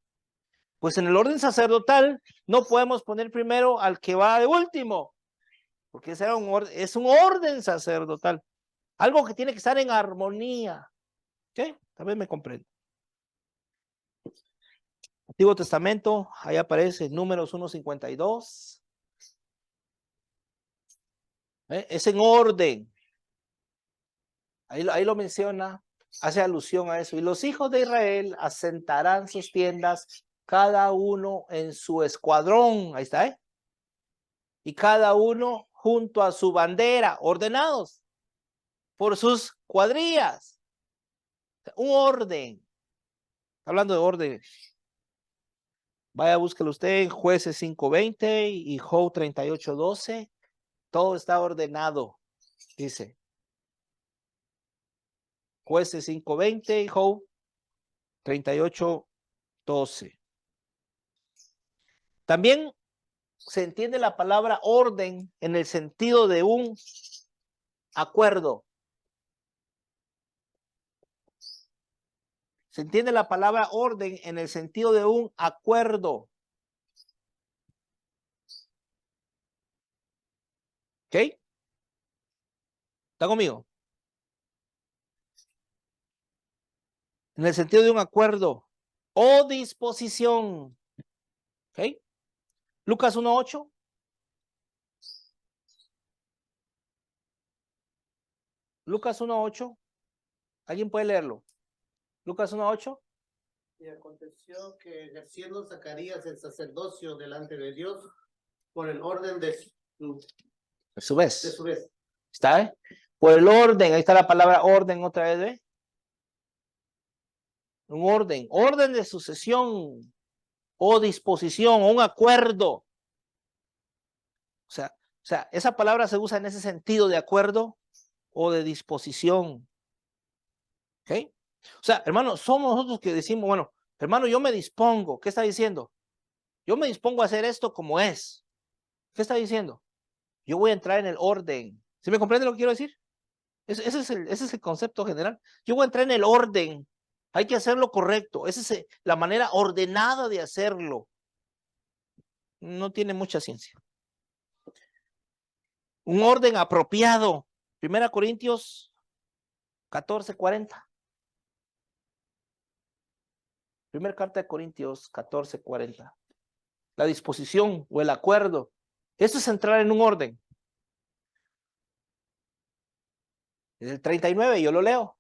Pues en el orden sacerdotal no podemos poner primero al que va de último, porque ese era es un orden sacerdotal, algo que tiene que estar en armonía. ¿Ok? Tal vez me comprendo. Antiguo Testamento, ahí aparece Números 1:52. Es en orden. Ahí lo menciona, hace alusión a eso. Y los hijos de Israel asentarán sus tiendas, cada uno en su escuadrón. Ahí está, ¿eh? Y cada uno junto a su bandera, ordenados por sus cuadrillas. Un orden. Hablando de orden. Vaya, búsquelo usted en Jueces 5:20 y Job 38:12. Todo está ordenado, dice. Jueces 5:20 y Job 38:12. También se entiende la palabra orden en el sentido de un acuerdo. Se entiende la palabra orden en el sentido de un acuerdo. ¿Ok? ¿Está conmigo? En el sentido de un acuerdo o disposición. ¿Ok? Lucas 1:8. Lucas 1:8. ¿Alguien puede leerlo? Lucas 1:8. Y aconteció que ejerciendo Zacarías el sacerdocio delante de Dios por el orden de su vez. De su vez. ¿Está? ¿Eh? Por el orden, ahí está la palabra orden otra vez, ¿ve? Un orden de sucesión o disposición o un acuerdo. O sea, esa palabra se usa en ese sentido de acuerdo o de disposición. ¿Ok? O sea, hermano, somos nosotros que decimos, bueno, hermano, yo me dispongo. ¿Qué está diciendo? Yo me dispongo a hacer esto como es. ¿Qué está diciendo? Yo voy a entrar en el orden. ¿Sí me comprende lo que quiero decir? Ese es el concepto general. Yo voy a entrar en el orden. Hay que hacerlo correcto. Esa es la manera ordenada de hacerlo. No tiene mucha ciencia. Un orden apropiado. 1 Corintios 14:40. Primera carta de Corintios 14:40. La disposición o el acuerdo. Eso es entrar en un orden. Es el 39, yo lo leo.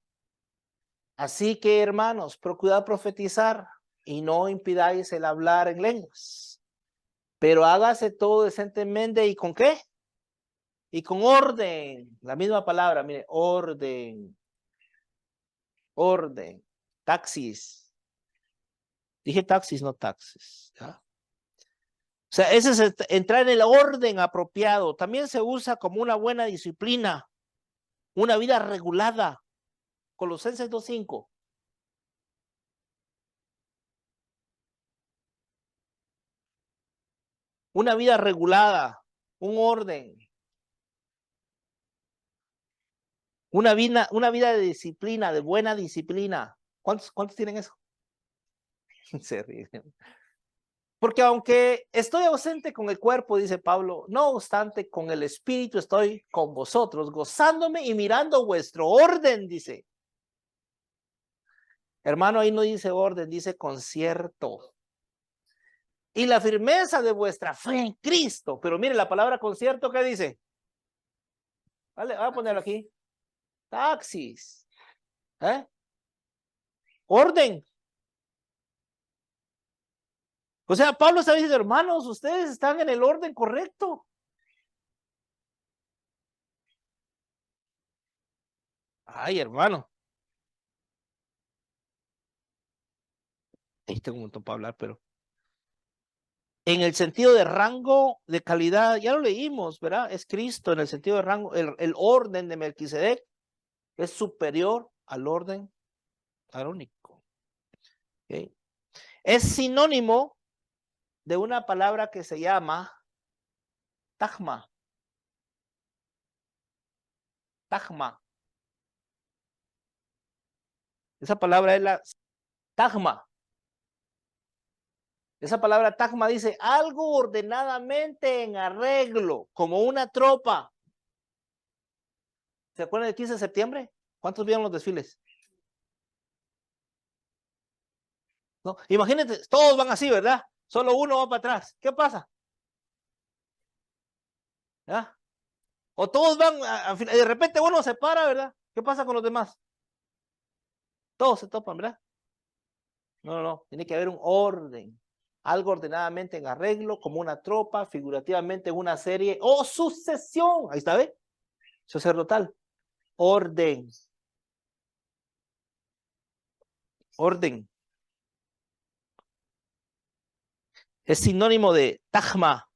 Así que, hermanos, procurad profetizar y no impidáis el hablar en lenguas. Pero hágase todo decentemente y ¿con qué? Y con orden. La misma palabra, mire, orden. Orden. Taxis. Dije taxis, no taxis. ¿Ya? O sea, ese es entrar en el orden apropiado. También se usa como una buena disciplina, una vida regulada. Colosenses 2:5. Una vida regulada, un orden. Una vida de disciplina, de buena disciplina. ¿Cuántos tienen eso? Se ríen. Porque aunque estoy ausente con el cuerpo, dice Pablo, no obstante, con el espíritu estoy con vosotros, gozándome y mirando vuestro orden, dice. Hermano, ahí no dice orden, dice concierto. Y la firmeza de vuestra fe en Cristo. Pero mire la palabra concierto, ¿qué dice? Vale, voy a ponerlo aquí. Taxis. ¿Eh? Orden. O sea, Pablo está diciendo, hermanos, ustedes están en el orden correcto. Ay, hermano. Ahí tengo un montón para hablar, pero en el sentido de rango, de calidad, ya lo leímos, ¿verdad? Es Cristo en el sentido de rango, el orden de Melquisedec es superior al orden arónico. ¿Okay? Es sinónimo de una palabra que se llama tagma. Tagma. Esa palabra es la tagma. Esa palabra tagma dice algo ordenadamente en arreglo, como una tropa. ¿Se acuerdan del 15 de septiembre? ¿Cuántos vieron los desfiles? ¿No? Imagínate, todos van así, ¿verdad? Solo uno va para atrás. ¿Qué pasa? ¿Ya? O todos van, de repente uno se para, ¿verdad? ¿Qué pasa con los demás? Todos se topan, ¿verdad? No. Tiene que haber un orden. Algo ordenadamente en arreglo, como una tropa, figurativamente en una serie o sucesión. Ahí está, ¿ve? Sacerdotal. Orden. Orden. Es sinónimo de tagma.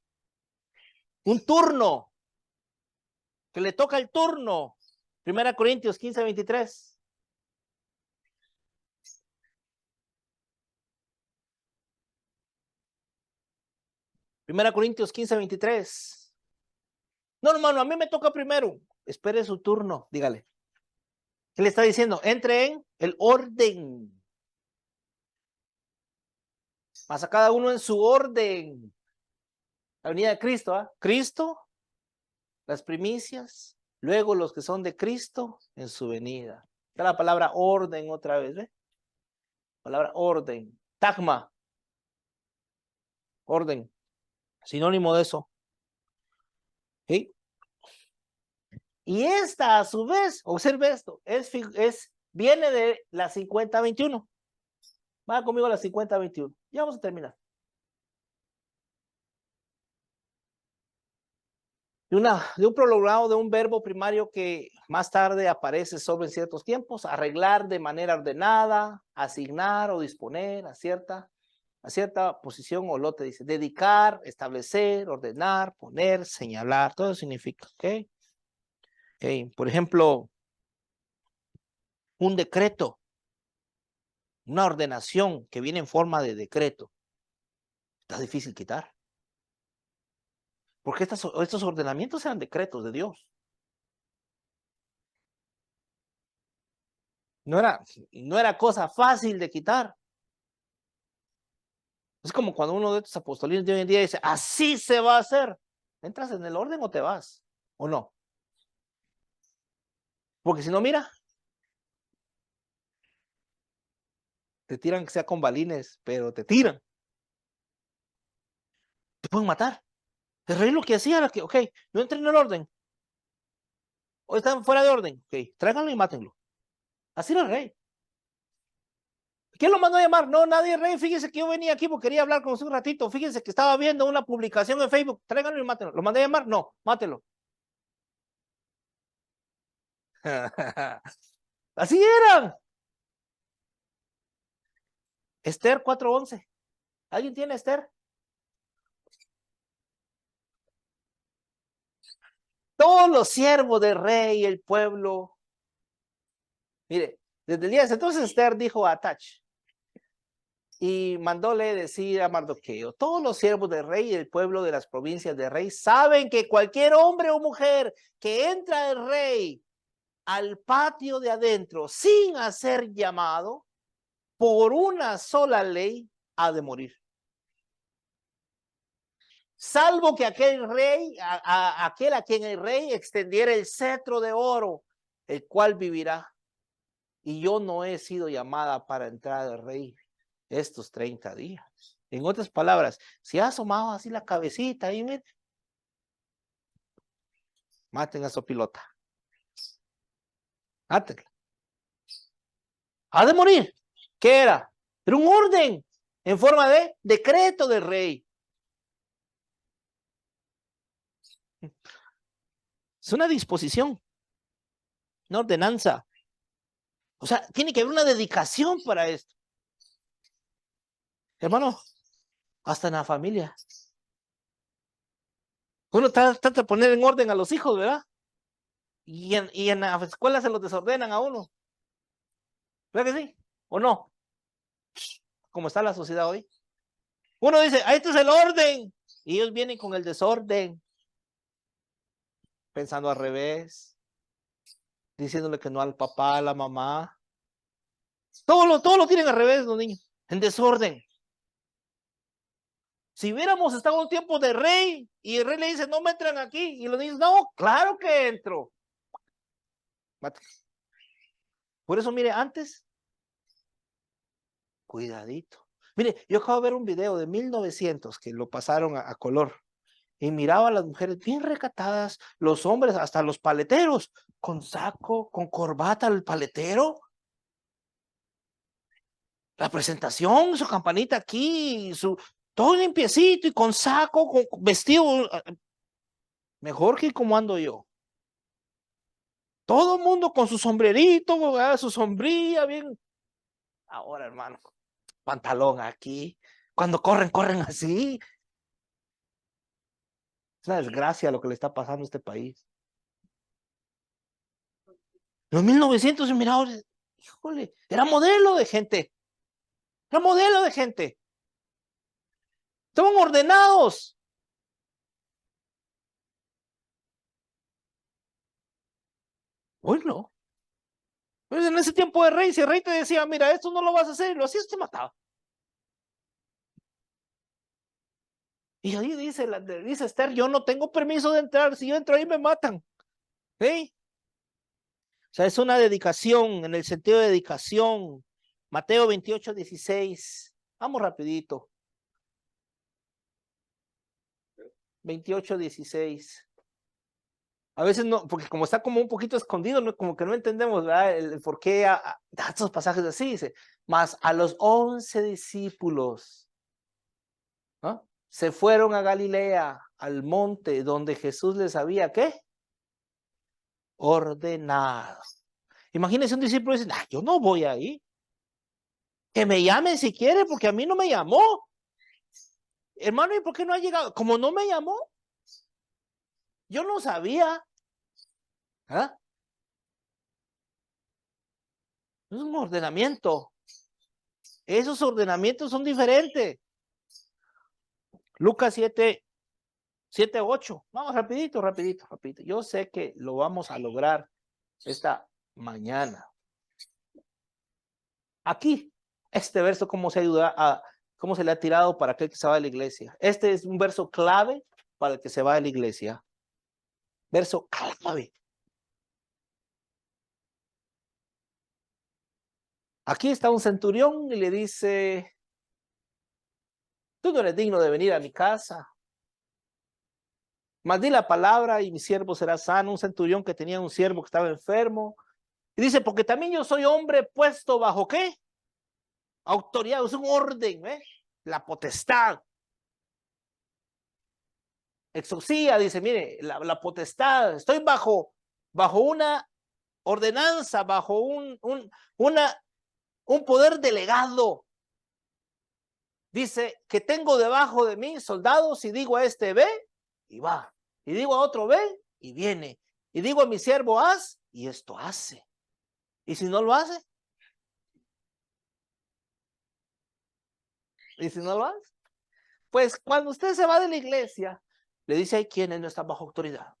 Un turno. Que le toca el turno. 1 Corintios 15:23. Primera Corintios 15:23. No, hermano, a mí me toca primero. Espere su turno, dígale. ¿Qué le está diciendo? Entre en el orden. Pasa cada uno en su orden. La venida de Cristo, ¿ah? Cristo, las primicias, luego los que son de Cristo en su venida. Está la palabra orden otra vez, ¿ve? Palabra orden. Tagma. Orden. Sinónimo de eso. ¿Sí? Y esta, a su vez, observe esto, viene de la 50-21. Va conmigo a la 50-21. Ya vamos a terminar. De un prolongado de un verbo primario que más tarde aparece solo en ciertos tiempos, arreglar de manera ordenada, asignar o disponer a cierta posición o lote, dice, dedicar, establecer, ordenar, poner, señalar, todo eso significa, ¿ok? Por ejemplo, un decreto, una ordenación que viene en forma de decreto, está difícil quitar. Porque estos ordenamientos eran decretos de Dios. No era cosa fácil de quitar. Es como cuando uno de estos apostolinos de hoy en día dice, así se va a hacer. ¿Entras en el orden o te vas? ¿O no? Porque si no, mira, te tiran que sea con balines, pero te tiran. Te pueden matar. El rey lo que hacía era que, ok, no entren en el orden. O están fuera de orden. Ok, tráiganlo y mátenlo. Así era el rey. ¿Quién lo mandó a llamar? No, nadie, rey. Fíjense que yo venía aquí porque quería hablar con usted un ratito. Fíjense que estaba viendo una publicación en Facebook. Tráiganlo y mátenlo. ¿Lo mandé a llamar? No, mátelo. Así eran. Esther 4:11. ¿Alguien tiene Esther? Todos los siervos del rey, el pueblo. Mire, desde el día de entonces Esther dijo a Tach y mandóle decir a Mardoqueo, todos los siervos del rey y el pueblo de las provincias del rey saben que cualquier hombre o mujer que entra el rey al patio de adentro sin hacer llamado por una sola ley ha de morir. Salvo que aquel rey, aquel a quien el rey extendiera el cetro de oro, el cual vivirá. Y yo no he sido llamada para entrar al rey estos 30 días. En otras palabras, si ha asomado así la cabecita ahí, miren, maten a su pilota. Mátenla. Ha de morir. ¿Qué era? Era un orden en forma de decreto del rey. Es una disposición, una ordenanza. O sea, tiene que haber una dedicación para esto. Hermano, hasta en la familia. Uno trata de poner en orden a los hijos, ¿verdad? Y en la escuela se los desordenan a uno. ¿Verdad que sí? ¿O no? ¿Cómo está la sociedad hoy? Uno dice, este es el orden. Y ellos vienen con el desorden. Pensando al revés. Diciéndole que no al papá, a la mamá. Todo lo tienen al revés los niños, en desorden. Si hubiéramos estado un tiempo de rey y el rey le dice, no me entran aquí, y los niños, no, claro que entro. Por eso, mire, antes, cuidadito. Mire, yo acabo de ver un video de 1900 que lo pasaron a color y miraba a las mujeres bien recatadas, los hombres, hasta los paleteros, con saco, con corbata, el paletero. La presentación, su campanita aquí, todo limpiecito y con saco, con vestido, mejor que como ando yo. Todo el mundo con su sombrerito, su sombrilla, bien. Ahora, hermano, pantalón aquí. Cuando corren, corren así. Es una desgracia lo que le está pasando a este país. En los 1900, mira, híjole, era modelo de gente. Era modelo de gente. Estaban ordenados. Hoy no. Pues en ese tiempo de rey, si el rey te decía, mira, esto no lo vas a hacer, y lo hacías, te mataba. Y ahí dice Esther, yo no tengo permiso de entrar, si yo entro ahí me matan. ¿Sí? O sea, es una dedicación, en el sentido de dedicación. Mateo 28:16. Vamos rapidito. 28:16. A veces no, porque como está como un poquito escondido, ¿no? Como que no entendemos, ¿verdad? El por qué da estos pasajes así, dice. Mas a los 11 discípulos, ¿no? Se fueron a Galilea, al monte donde Jesús les había, ¿qué? Ordenado. Imagínense un discípulo y dice, yo no voy ahí. Que me llamen si quiere, porque a mí no me llamó. Hermano, ¿y por qué no ha llegado? Como no me llamó, yo no sabía. ¿Ah? Es un ordenamiento. Esos ordenamientos son diferentes. Lucas 7:8. Vamos, rapidito, rapidito, rapidito. Yo sé que lo vamos a lograr esta mañana. Aquí, este verso, cómo se ayuda cómo se le ha tirado para aquel que se va de la iglesia. Este es un verso clave para el que se va de la iglesia. Verso clave. Aquí está un centurión y le dice, tú no eres digno de venir a mi casa, mas di la palabra y mi siervo será sano. Un centurión que tenía un siervo que estaba enfermo. Y dice, porque también yo soy hombre puesto bajo ¿qué? Autoridad, es un orden, ¿eh? La potestad. Exorcía, dice, mire, la potestad, estoy bajo una ordenanza, bajo un poder delegado. Dice que tengo debajo de mí soldados y digo a este ve y va. Y digo a otro ve y viene. Y digo a mi siervo haz y esto hace. Y si no lo hace, y si no lo hace, pues cuando usted se va de la iglesia, le dice hay quienes no están bajo autoridad.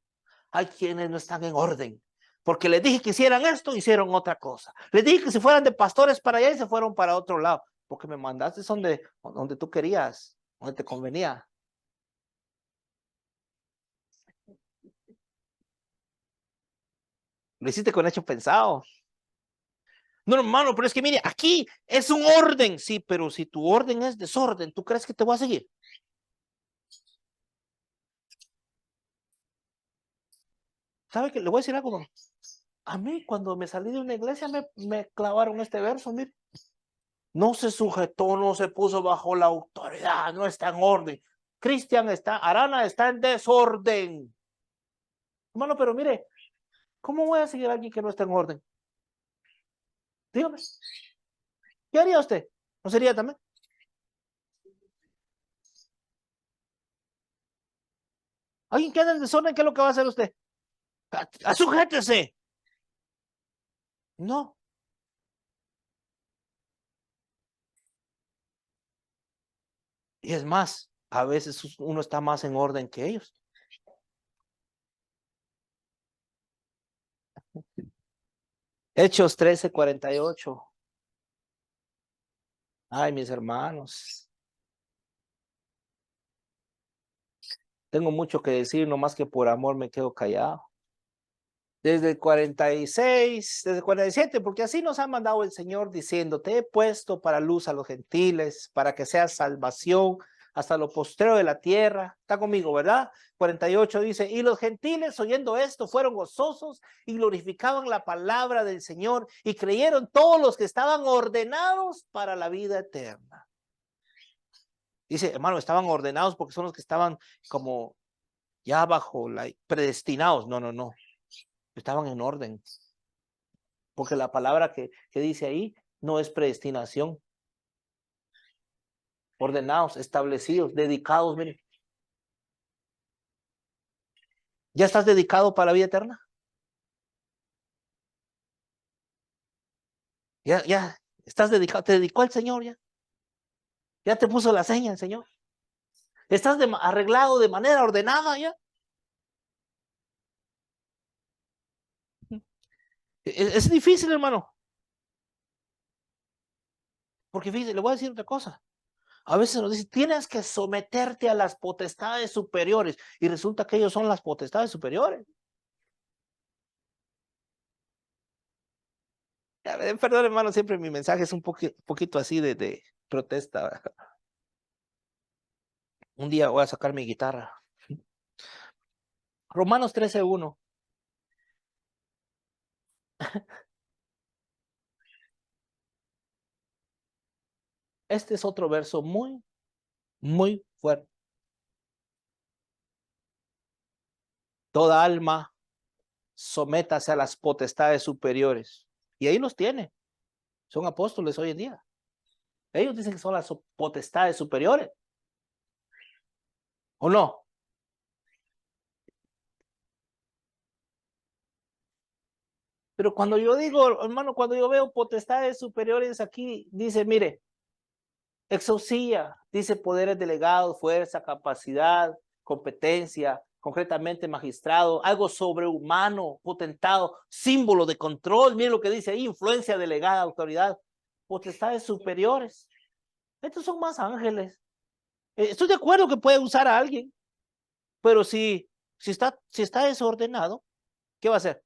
Hay quienes no están en orden. Porque les dije que hicieran esto, hicieron otra cosa. Les dije que se fueran de pastores para allá y se fueron para otro lado. Porque me mandaste donde tú querías, donde te convenía. Lo hiciste con hecho pensado. No, hermano, pero es que mire, aquí es un orden. Sí, pero si tu orden es desorden, ¿tú crees que te voy a seguir? ¿Sabe qué? Le voy a decir algo. A mí, cuando me salí de una iglesia, me clavaron este verso, mire. No se sujetó, no se puso bajo la autoridad, no está en orden. Arana está en desorden. Hermano, pero mire, ¿cómo voy a seguir a alguien que no está en orden? Dígame, ¿qué haría usted? ¿No sería también? Alguien que anda en desorden, ¿qué es lo que va a hacer usted? Sujétese. No. Y es más, a veces uno está más en orden que ellos. Hechos 13:48. Ay, mis hermanos, tengo mucho que decir, no más que por amor me quedo callado. Desde el 46, desde el 47, porque así nos ha mandado el Señor diciendo, te he puesto para luz a los gentiles, para que seas salvación hasta lo postrero de la tierra. Está conmigo, ¿verdad? 48 dice, y los gentiles oyendo esto fueron gozosos y glorificaban la palabra del Señor y creyeron todos los que estaban ordenados para la vida eterna. Dice, hermano, estaban ordenados porque son los que estaban como ya bajo la predestinados. No, no, no. Estaban en orden. Porque la palabra que dice ahí no es predestinación. Ordenados, establecidos, dedicados. Miren. ¿Ya estás dedicado para la vida eterna? Ya, estás dedicado, te dedicó al Señor ya. Ya te puso la seña el Señor. Estás arreglado de manera ordenada ya. Es difícil, hermano. Porque fíjese, le voy a decir otra cosa. A veces nos dice, tienes que someterte a las potestades superiores. Y resulta que ellos son las potestades superiores. Perdón, hermano, siempre mi mensaje es un poquito así de protesta. Un día voy a sacar mi guitarra. Romanos 13:1. Este es otro verso muy, muy fuerte. Toda alma, sométase a las potestades superiores. Y ahí los tiene. Son apóstoles hoy en día. Ellos dicen que son las potestades superiores. ¿O no? Pero cuando yo digo, hermano, cuando yo veo potestades superiores aquí, dice, mire, exousia, dice poderes delegados, fuerza, capacidad, competencia, concretamente magistrado, algo sobrehumano, potentado, símbolo de control, miren lo que dice ahí, influencia delegada, autoridad, potestades superiores. Estos son más ángeles. Estoy de acuerdo que puede usar a alguien, pero si está desordenado, ¿qué va a hacer?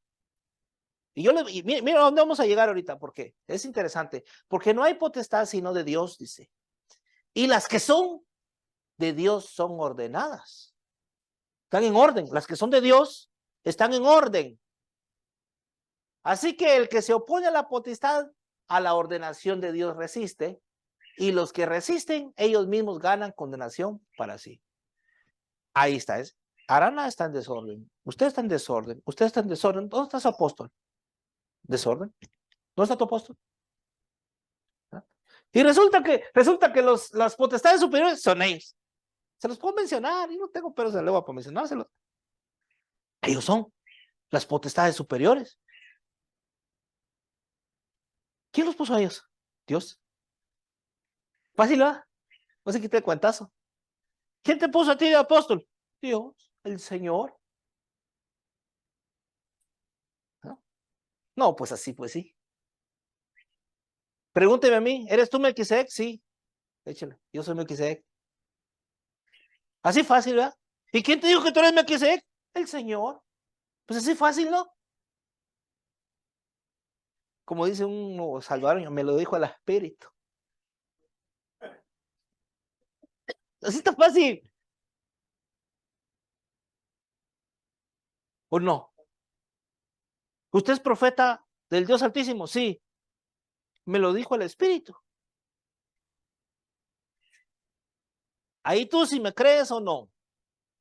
Y mira dónde vamos a llegar ahorita, porque es interesante, porque no hay potestad sino de Dios, dice. Y las que son de Dios son ordenadas. Están en orden. Las que son de Dios están en orden. Así que el que se opone a la potestad, a la ordenación de Dios resiste, y los que resisten, ellos mismos ganan condenación para sí. Ahí está. Arana está en desorden. Usted está en desorden. Usted está en desorden. ¿Dónde está su apóstol? Desorden. ¿Dónde está tu apóstol? ¿Ah? Y resulta que las potestades superiores son ellos. Se los puedo mencionar. Y no tengo pelos de lengua para mencionárselos. Ellos son las potestades superiores. ¿Quién los puso a ellos? Dios. Fácil, ¿verdad? No se quite el cuentazo. ¿Quién te puso a ti de apóstol? Dios, el Señor. ¿No? No, pues así, pues sí. Pregúnteme a mí, ¿eres tú Melquisedec? Sí. Échale, yo soy Melquisedec. Así fácil, ¿verdad? ¿Y quién te dijo que tú eres Melquisedec? El Señor. Pues así fácil, ¿no? Como dice un salvadoreño, me lo dijo el Espíritu. Así está fácil. ¿O no? ¿Usted es profeta del Dios Altísimo? Sí. Me lo dijo el Espíritu. Ahí tú si me crees o no.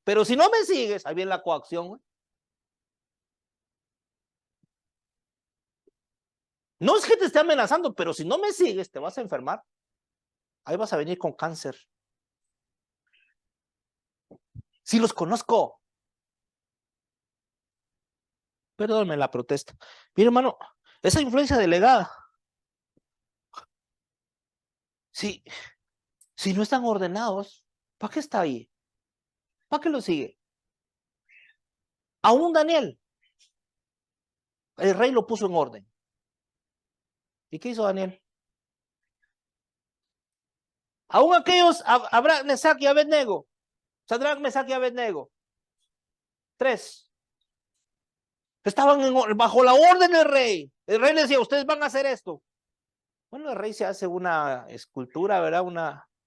Pero si no me sigues, ahí viene la coacción. ¿Eh? No es que te esté amenazando, pero si no me sigues, te vas a enfermar. Ahí vas a venir con cáncer. Sí los conozco. Perdónme la protesta. Mira, hermano, esa influencia delegada. Si no están ordenados, ¿para qué está ahí? ¿Para qué lo sigue? Aún Daniel, el rey lo puso en orden. ¿Y qué hizo Daniel? Aún aquellos, Abraham, Mesach y Abednego, Sadrach, Mesach y Abednego, 3, estaban bajo la orden del rey. El rey les decía, ustedes van a hacer esto. Bueno, el rey se hace una escultura, ¿verdad?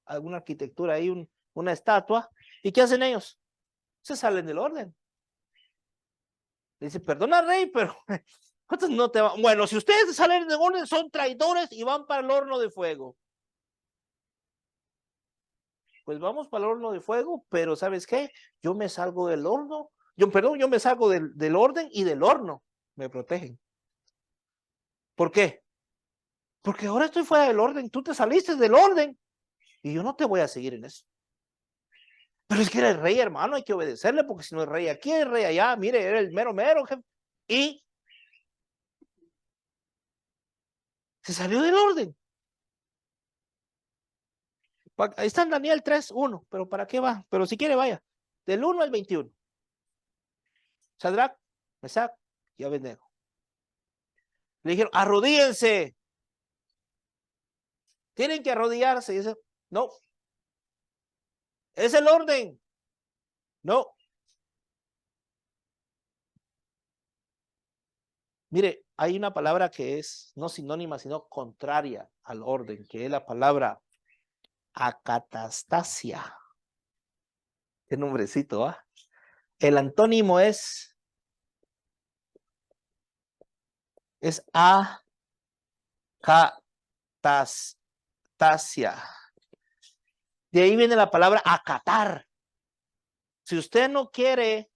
Alguna arquitectura ahí, una estatua. ¿Y qué hacen ellos? Se salen del orden. Le dice, perdona, rey, pero no te va. Bueno, si ustedes salen del orden, son traidores y van para el horno de fuego. Pues vamos para el horno de fuego, pero ¿sabes qué? Yo me salgo del horno. Yo me salgo del orden y del horno. Me protegen. ¿Por qué? Porque ahora estoy fuera del orden. Tú te saliste del orden y yo no te voy a seguir en eso. Pero es que era el rey, hermano, hay que obedecerle, porque si no es rey aquí, es rey allá. Mire, era el mero mero, jefe. Y se salió del orden. Ahí está en Daniel 3:1, pero ¿para qué va? Pero si quiere, vaya. Del 1 al 21. Sadrach, Mesach y Abednego. Le dijeron, arrodíense. Tienen que arrodillarse. Y dice, no. Es el orden. No. Mire, hay una palabra que es no sinónima, sino contraria al orden, que es la palabra acatastasia. Qué nombrecito, ¿ah? El antónimo es acatastasia. De ahí viene la palabra acatar. Si usted no quiere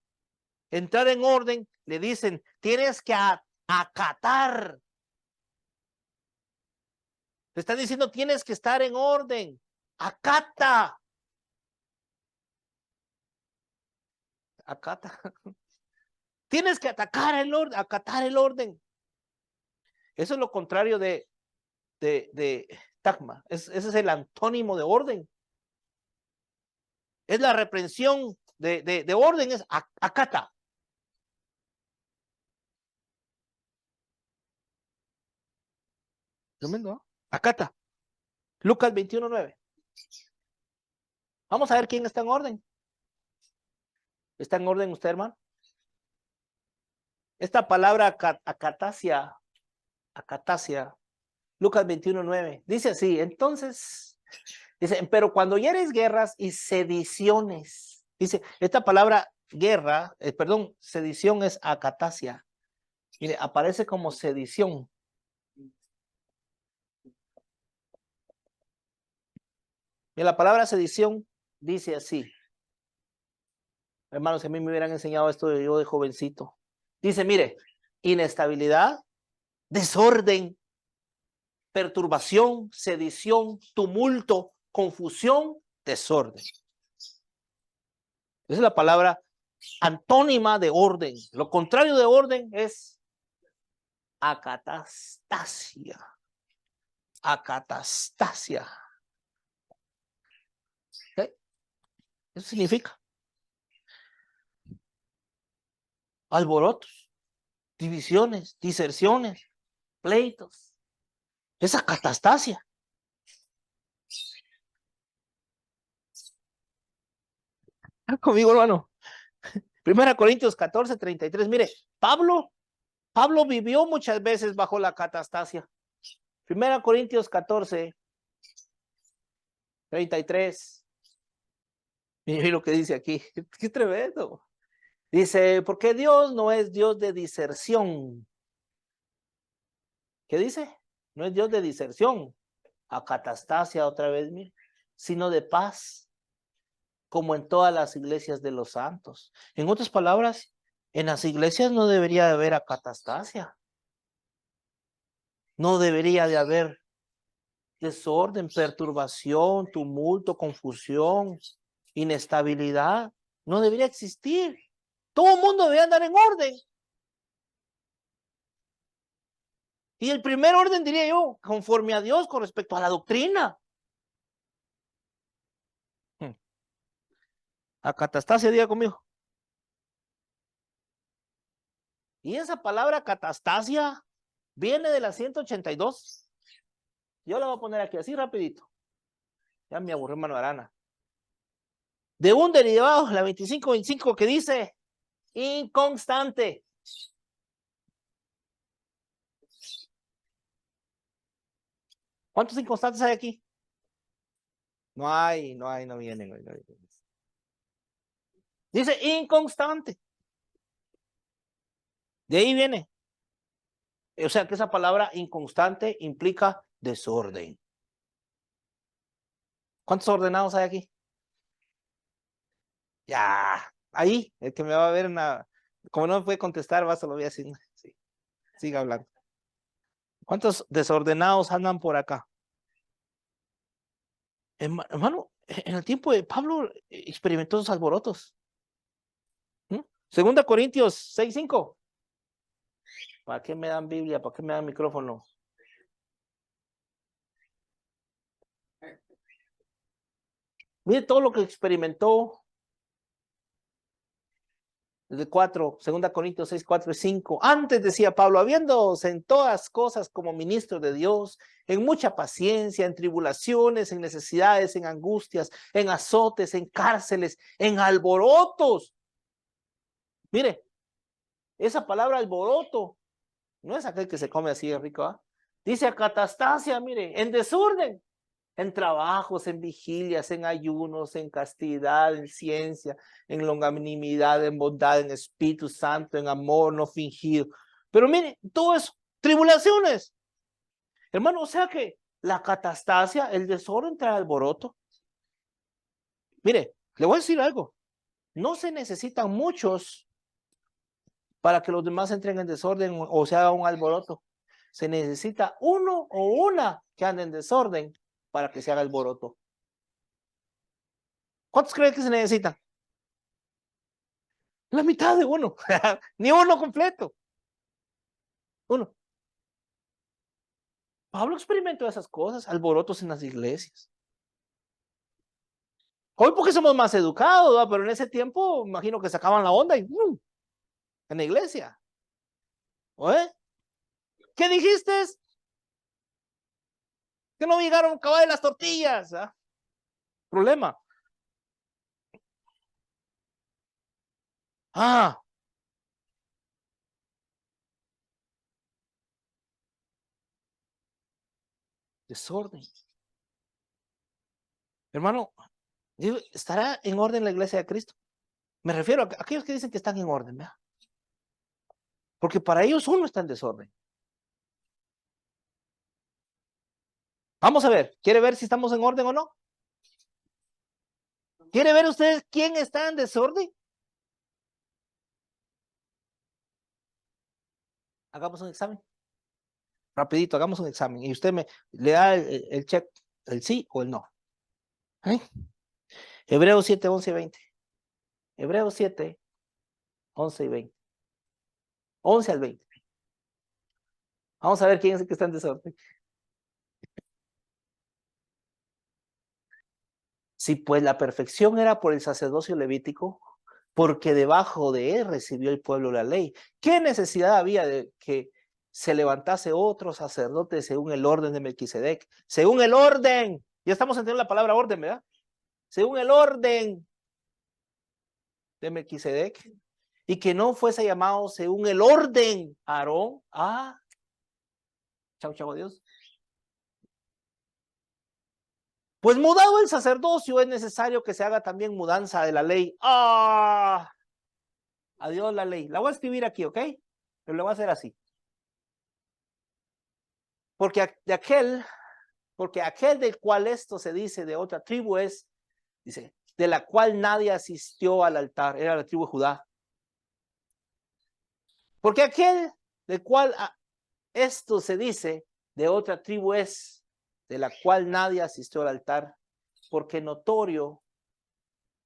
entrar en orden, le dicen, tienes que acatar. Le están diciendo, tienes que estar en orden. Acata. Acata. Tienes que atacar el orden, acatar el orden. Eso es lo contrario de tagma. Ese es el antónimo de orden. Es la reprensión de orden, es acata. ¿No? Acata. Lucas 21:9. Vamos a ver quién está en orden. ¿Está en orden usted, hermano? Esta palabra acatasia, Lucas 21:9, dice así, entonces, dice, pero cuando hieres guerras y sediciones, dice, esta palabra guerra, sedición es acatasia. Mire, aparece como sedición. Mire, la palabra sedición dice así. Hermanos, si a mí me hubieran enseñado esto yo de jovencito. Dice, mire, inestabilidad, desorden, perturbación, sedición, tumulto, confusión, desorden. Esa es la palabra antónima de orden. Lo contrario de orden es acatastasia. Acatastasia. ¿Sí? Eso significa alborotos, divisiones, diserciones, pleitos. Es acatastasia. Conmigo, hermano. 1 Corintios 14:33. Mire, Pablo vivió muchas veces bajo la catastasia. 1 Corintios 14:33. Mire lo que dice aquí. Qué tremendo. Dice, porque Dios no es Dios de diserción. ¿Qué dice? No es Dios de diserción. Acatastasia otra vez, mire. Sino de paz, como en todas las iglesias de los santos. En otras palabras, en las iglesias no debería de haber acatastasia. No debería de haber desorden, perturbación, tumulto, confusión, inestabilidad. No debería existir. Todo el mundo debería andar en orden. Y el primer orden, diría yo, conforme a Dios con respecto a la doctrina. Acatastasia, diga conmigo. Y esa palabra catastasia viene de la 182. Yo la voy a poner aquí así rapidito. Ya me aburrí, hermano Arana. De un derivado, la 25 que dice inconstante. ¿Cuántos inconstantes hay aquí? No vienen. No vienen. Dice inconstante. De ahí viene. O sea que esa palabra inconstante implica desorden. ¿Cuántos ordenados hay aquí? Ya, ahí, el que me va a ver como no me puede contestar, va, se lo voy a decir. Sí, siga hablando. ¿Cuántos desordenados andan por acá? Hermano, en el tiempo de Pablo experimentó esos alborotos. Segunda Corintios 6:5. ¿Para qué me dan Biblia? ¿Para qué me dan micrófono? Mire todo lo que experimentó. Desde 4, 2 Corintios 6, 4 y 5. Antes decía Pablo, habiéndose en todas cosas como ministro de Dios, en mucha paciencia, en tribulaciones, en necesidades, en angustias, en azotes, en cárceles, en alborotos. Mire, esa palabra alboroto no es aquel que se come así rico, ¿eh? Dice acatastasia, mire, en desorden, en trabajos, en vigilias, en ayunos, en castidad, en ciencia, en longanimidad, en bondad, en Espíritu Santo, en amor no fingido. Pero mire, todo eso, tribulaciones. Hermano, o sea que la catastasia, el desorden trae alboroto. Mire, le voy a decir algo. No se necesitan muchos para que los demás entren en desorden o se haga un alboroto. Se necesita uno o una que ande en desorden para que se haga alboroto. ¿Cuántos creen que se necesitan? La mitad de uno. Ni uno completo. Uno. Pablo experimentó esas cosas, alborotos en las iglesias. Hoy porque somos más educados, ¿verdad? Pero en ese tiempo imagino que sacaban la onda y en la iglesia. ¿Oye? ¿Qué dijiste? Que no llegaron a acabar de las tortillas. ¿Ah? Problema. Desorden. Hermano, ¿estará en orden la iglesia de Cristo? Me refiero a aquellos que dicen que están en orden, ¿verdad? Porque para ellos uno está en desorden. Vamos a ver, ¿quiere ver si estamos en orden o no? ¿Quiere ver ustedes quién está en desorden? Hagamos un examen. Rapidito, hagamos un examen. Y usted le da el check, el sí o el no. ¿Eh? Hebreos 7, 11 y 20. Hebreos 7, 11 y 20. 11 al 20. Vamos a ver quién es el que está en desorden. Si pues la perfección era por el sacerdocio levítico, porque debajo de él recibió el pueblo la ley. ¿Qué necesidad había de que se levantase otro sacerdote según el orden de Melquisedec? Según el orden. Ya estamos entendiendo la palabra orden, ¿verdad? Según el orden de Melquisedec. Y que no fuese llamado según el orden Aarón. Chau, adiós. Pues mudado el sacerdocio es necesario que se haga también mudanza de la ley. Adiós la ley. La voy a escribir aquí, ¿ok? Pero lo voy a hacer así. Porque aquel del cual esto se dice de otra tribu es, dice, de la cual nadie asistió al altar, era la tribu de Judá. Porque aquel del cual esto se dice de otra tribu es, de la cual nadie asistió al altar, porque notorio,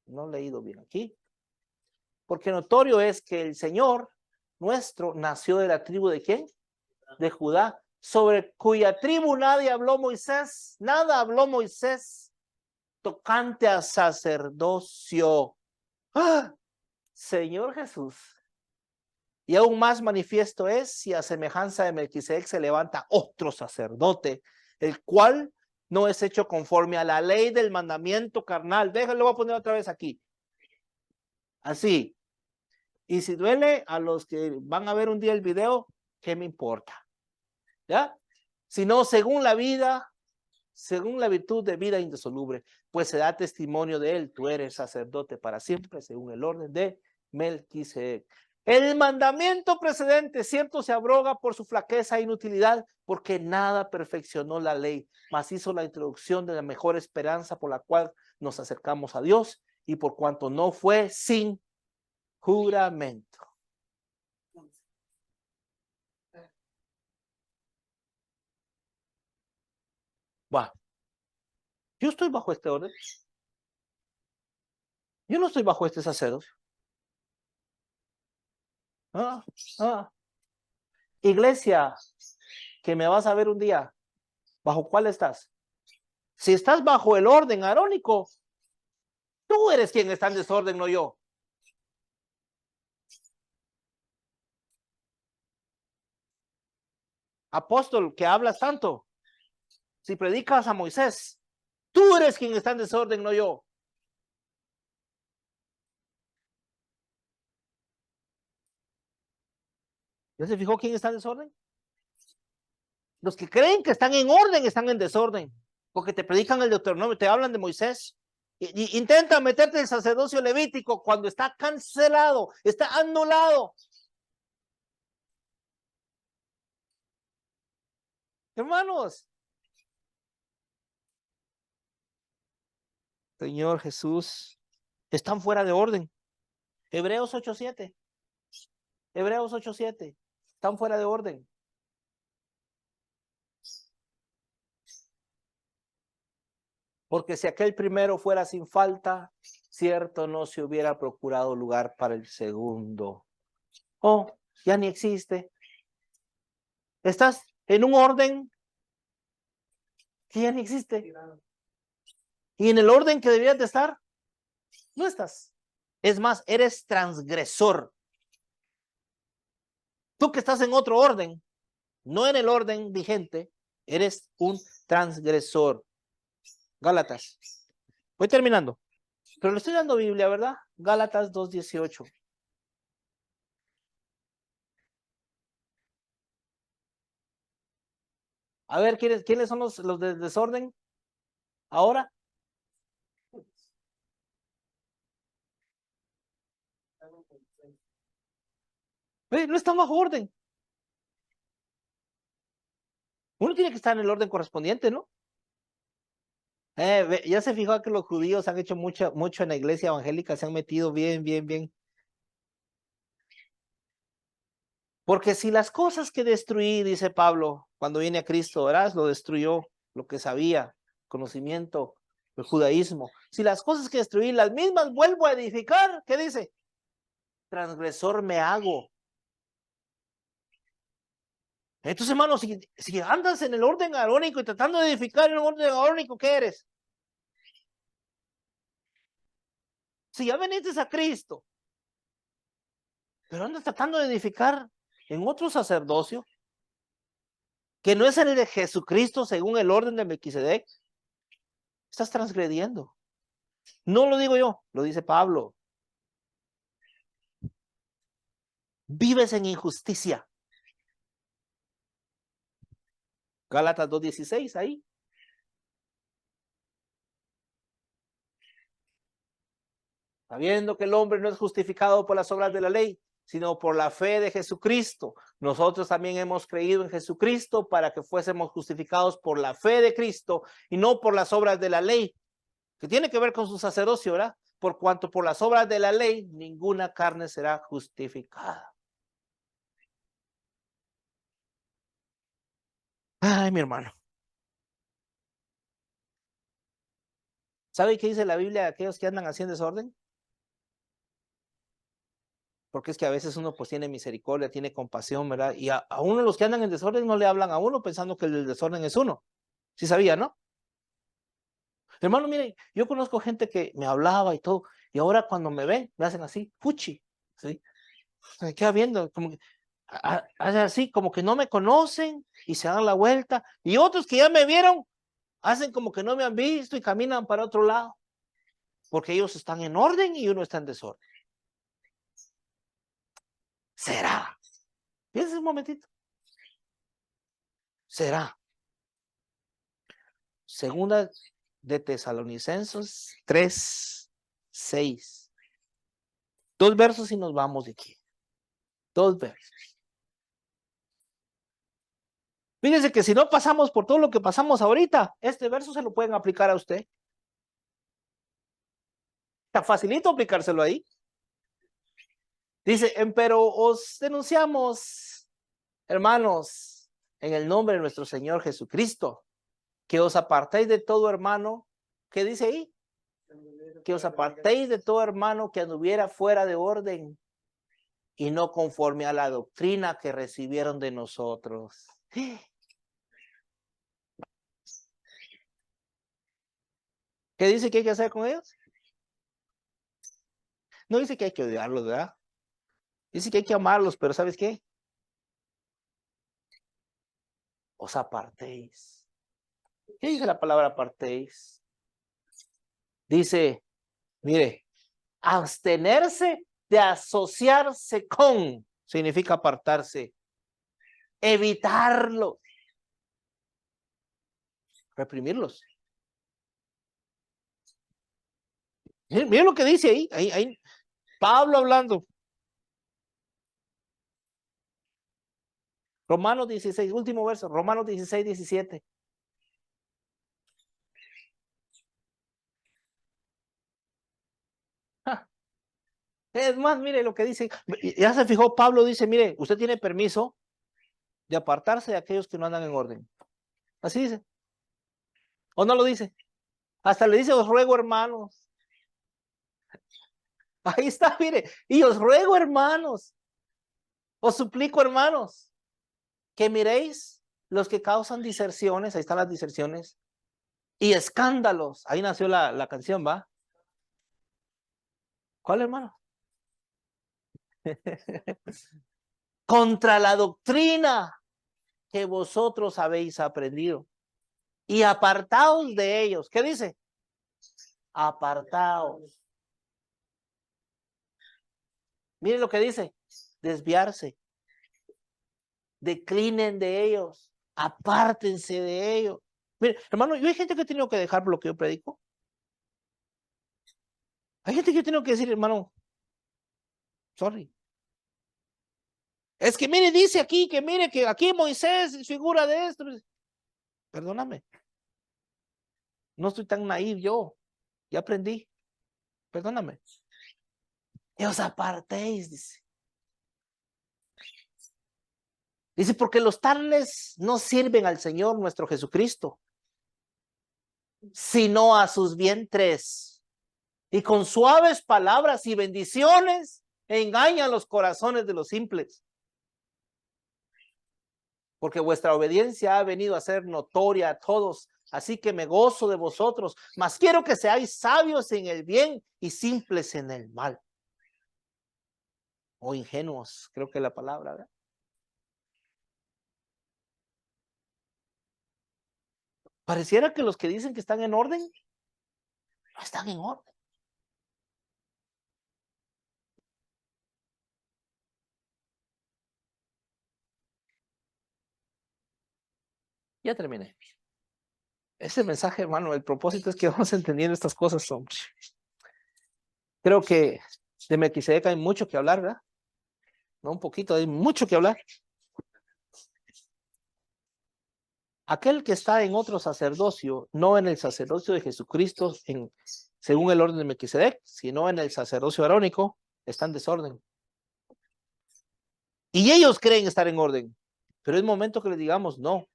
no he leído bien aquí, porque notorio es que el Señor nuestro nació de la tribu de ¿quién? De Judá, sobre cuya tribu nadie habló Moisés, nada habló Moisés tocante a sacerdocio. Señor Jesús. Y aún más manifiesto es si a semejanza de Melquisedec se levanta otro sacerdote, el cual no es hecho conforme a la ley del mandamiento carnal. Déjalo, lo voy a poner otra vez aquí. Así. Y si duele a los que van a ver un día el video, ¿qué me importa? ¿Ya? Sino según la vida, según la virtud de vida indisoluble, pues se da testimonio de él, tú eres sacerdote para siempre, según el orden de Melquisedec. El mandamiento precedente, cierto, se abroga por su flaqueza e inutilidad, porque nada perfeccionó la ley, mas hizo la introducción de la mejor esperanza por la cual nos acercamos a Dios, y por cuanto no fue sin juramento. Bueno, yo estoy bajo este orden. Yo no estoy bajo este sacerdocio. Iglesia, que me vas a ver un día, ¿bajo cuál estás? Si estás bajo el orden arónico, tú eres quien está en desorden, no yo. Apóstol, que hablas tanto, si predicas a Moisés, tú eres quien está en desorden, no yo. ¿Ya se fijó quién está en desorden? Los que creen que están en orden están en desorden, porque te predican el Deuteronomio, te hablan de Moisés. Intenta meterte el sacerdocio levítico cuando está cancelado, está anulado. Hermanos, Señor Jesús, están fuera de orden. Hebreos 8:7. Hebreos 8:7. Están fuera de orden. Porque si aquel primero fuera sin falta, cierto no se hubiera procurado lugar para el segundo. Oh, ya ni existe. Estás en un orden que ya ni existe. Y en el orden que debías de estar, no estás. Es más, eres transgresor. Tú que estás en otro orden, no en el orden vigente, eres un transgresor. Gálatas. Voy terminando. Pero le estoy dando Biblia, ¿verdad? Gálatas 2:18. A ver, ¿quiénes son los de desorden? Ahora. No están bajo orden. Uno tiene que estar en el orden correspondiente, ¿no? Ya se fijó que los judíos han hecho mucho en la iglesia evangélica, se han metido bien. Porque si las cosas que destruí, dice Pablo, cuando viene a Cristo, ¿verdad? Lo destruyó, lo que sabía, conocimiento, el judaísmo. Si las cosas que destruí, las mismas vuelvo a edificar, ¿qué dice? Transgresor me hago. Entonces, hermanos, si andas en el orden arónico y tratando de edificar en el orden arónico, ¿qué eres? Si ya veniste a Cristo, pero andas tratando de edificar en otro sacerdocio, que no es el de Jesucristo según el orden de Melquisedec, estás transgrediendo. No lo digo yo, lo dice Pablo. Vives en injusticia. Gálatas 2:16, ahí. Sabiendo que el hombre no es justificado por las obras de la ley, sino por la fe de Jesucristo. Nosotros también hemos creído en Jesucristo para que fuésemos justificados por la fe de Cristo y no por las obras de la ley, que tiene que ver con su sacerdocio, ¿verdad? Por cuanto por las obras de la ley ninguna carne será justificada. Ay, mi hermano. ¿Sabe qué dice la Biblia de aquellos que andan haciendo desorden? Porque es que a veces uno pues tiene misericordia, tiene compasión, ¿verdad? Y a uno los que andan en desorden no le hablan a uno pensando que el desorden es uno. Sí sabía, ¿no? Hermano, miren, yo conozco gente que me hablaba y todo, y ahora cuando me ven, me hacen así, fuchi, ¿sí? Me queda viendo, como que, hacen así, como que no me conocen y se dan la vuelta. Y otros que ya me vieron, Hacen como que no me han visto y caminan para otro lado. Porque ellos están en orden y uno está en desorden. ¿Será? Piensa un momentito. ¿Será? Segunda de Tesalonicenses 3:6. 2 versos y nos vamos de aquí. 2 versos. Fíjense que si no pasamos por todo lo que pasamos ahorita, este verso se lo pueden aplicar a usted. Está facilito aplicárselo ahí. Dice, pero os denunciamos, hermanos, en el nombre de nuestro Señor Jesucristo, que os apartéis de todo hermano. ¿Qué dice ahí? Que os apartéis de todo hermano que anduviera fuera de orden y no conforme a la doctrina que recibieron de nosotros. ¿Qué dice que hay que hacer con ellos? No dice que hay que odiarlos, ¿verdad? Dice que hay que amarlos, pero ¿sabes qué? Os apartéis. ¿Qué dice la palabra apartéis? Dice, mire, abstenerse de asociarse con, significa apartarse, evitarlos, reprimirlos. Miren lo que dice ahí, Pablo hablando. Romanos 16, último verso, Romanos 16, 17. Es más, mire lo que dice. Ya se fijó, Pablo dice, mire, usted tiene permiso de apartarse de aquellos que no andan en orden. Así dice. ¿O no lo dice? Hasta le dice, os ruego, hermanos. Ahí está, mire. Y os ruego, hermanos. Os suplico, hermanos, que miréis los que causan diserciones. Ahí están las diserciones. Y escándalos. Ahí nació la canción, ¿va? ¿Cuál, hermano? Contra la doctrina que vosotros habéis aprendido. Y apartaos de ellos. ¿Qué dice? Apartaos. Miren lo que dice. Desviarse. Declinen de ellos. Apártense de ellos. Mire, hermano, yo hay gente que he tenido que dejar por lo que yo predico. Hay gente que yo tengo que decir, hermano, sorry. Es que mire, dice aquí, que mire, que aquí Moisés es figura de esto. Perdóname. No estoy tan naive yo. Ya aprendí. Perdóname. Y os apartéis, dice. Dice, porque los tales no sirven al Señor nuestro Jesucristo, sino a sus vientres. Y con suaves palabras y bendiciones engañan los corazones de los simples. Porque vuestra obediencia ha venido a ser notoria a todos, así que me gozo de vosotros, mas quiero que seáis sabios en el bien y simples en el mal. O ingenuos, creo que es la palabra, ¿verdad? Pareciera que los que dicen que están en orden, no están en orden. Ya terminé. Ese mensaje, hermano, el propósito es que vamos entendiendo estas cosas, hombre. Creo que de Melquisedec hay mucho que hablar, ¿verdad? No un poquito, hay mucho que hablar. Aquel que está en otro sacerdocio, no en el sacerdocio de Jesucristo, según el orden de Melquisedec, sino en el sacerdocio arónico, está en desorden. Y ellos creen estar en orden, pero es momento que les digamos, no,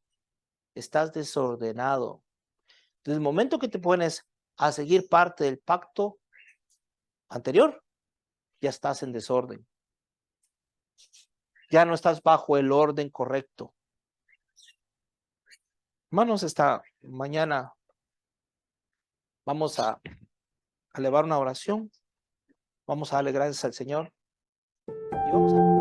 estás desordenado. Desde el momento que te pones a seguir parte del pacto anterior, ya estás en desorden. Ya no estás bajo el orden correcto. Hermanos, esta mañana vamos a elevar una oración. Vamos a darle gracias al Señor. Y vamos a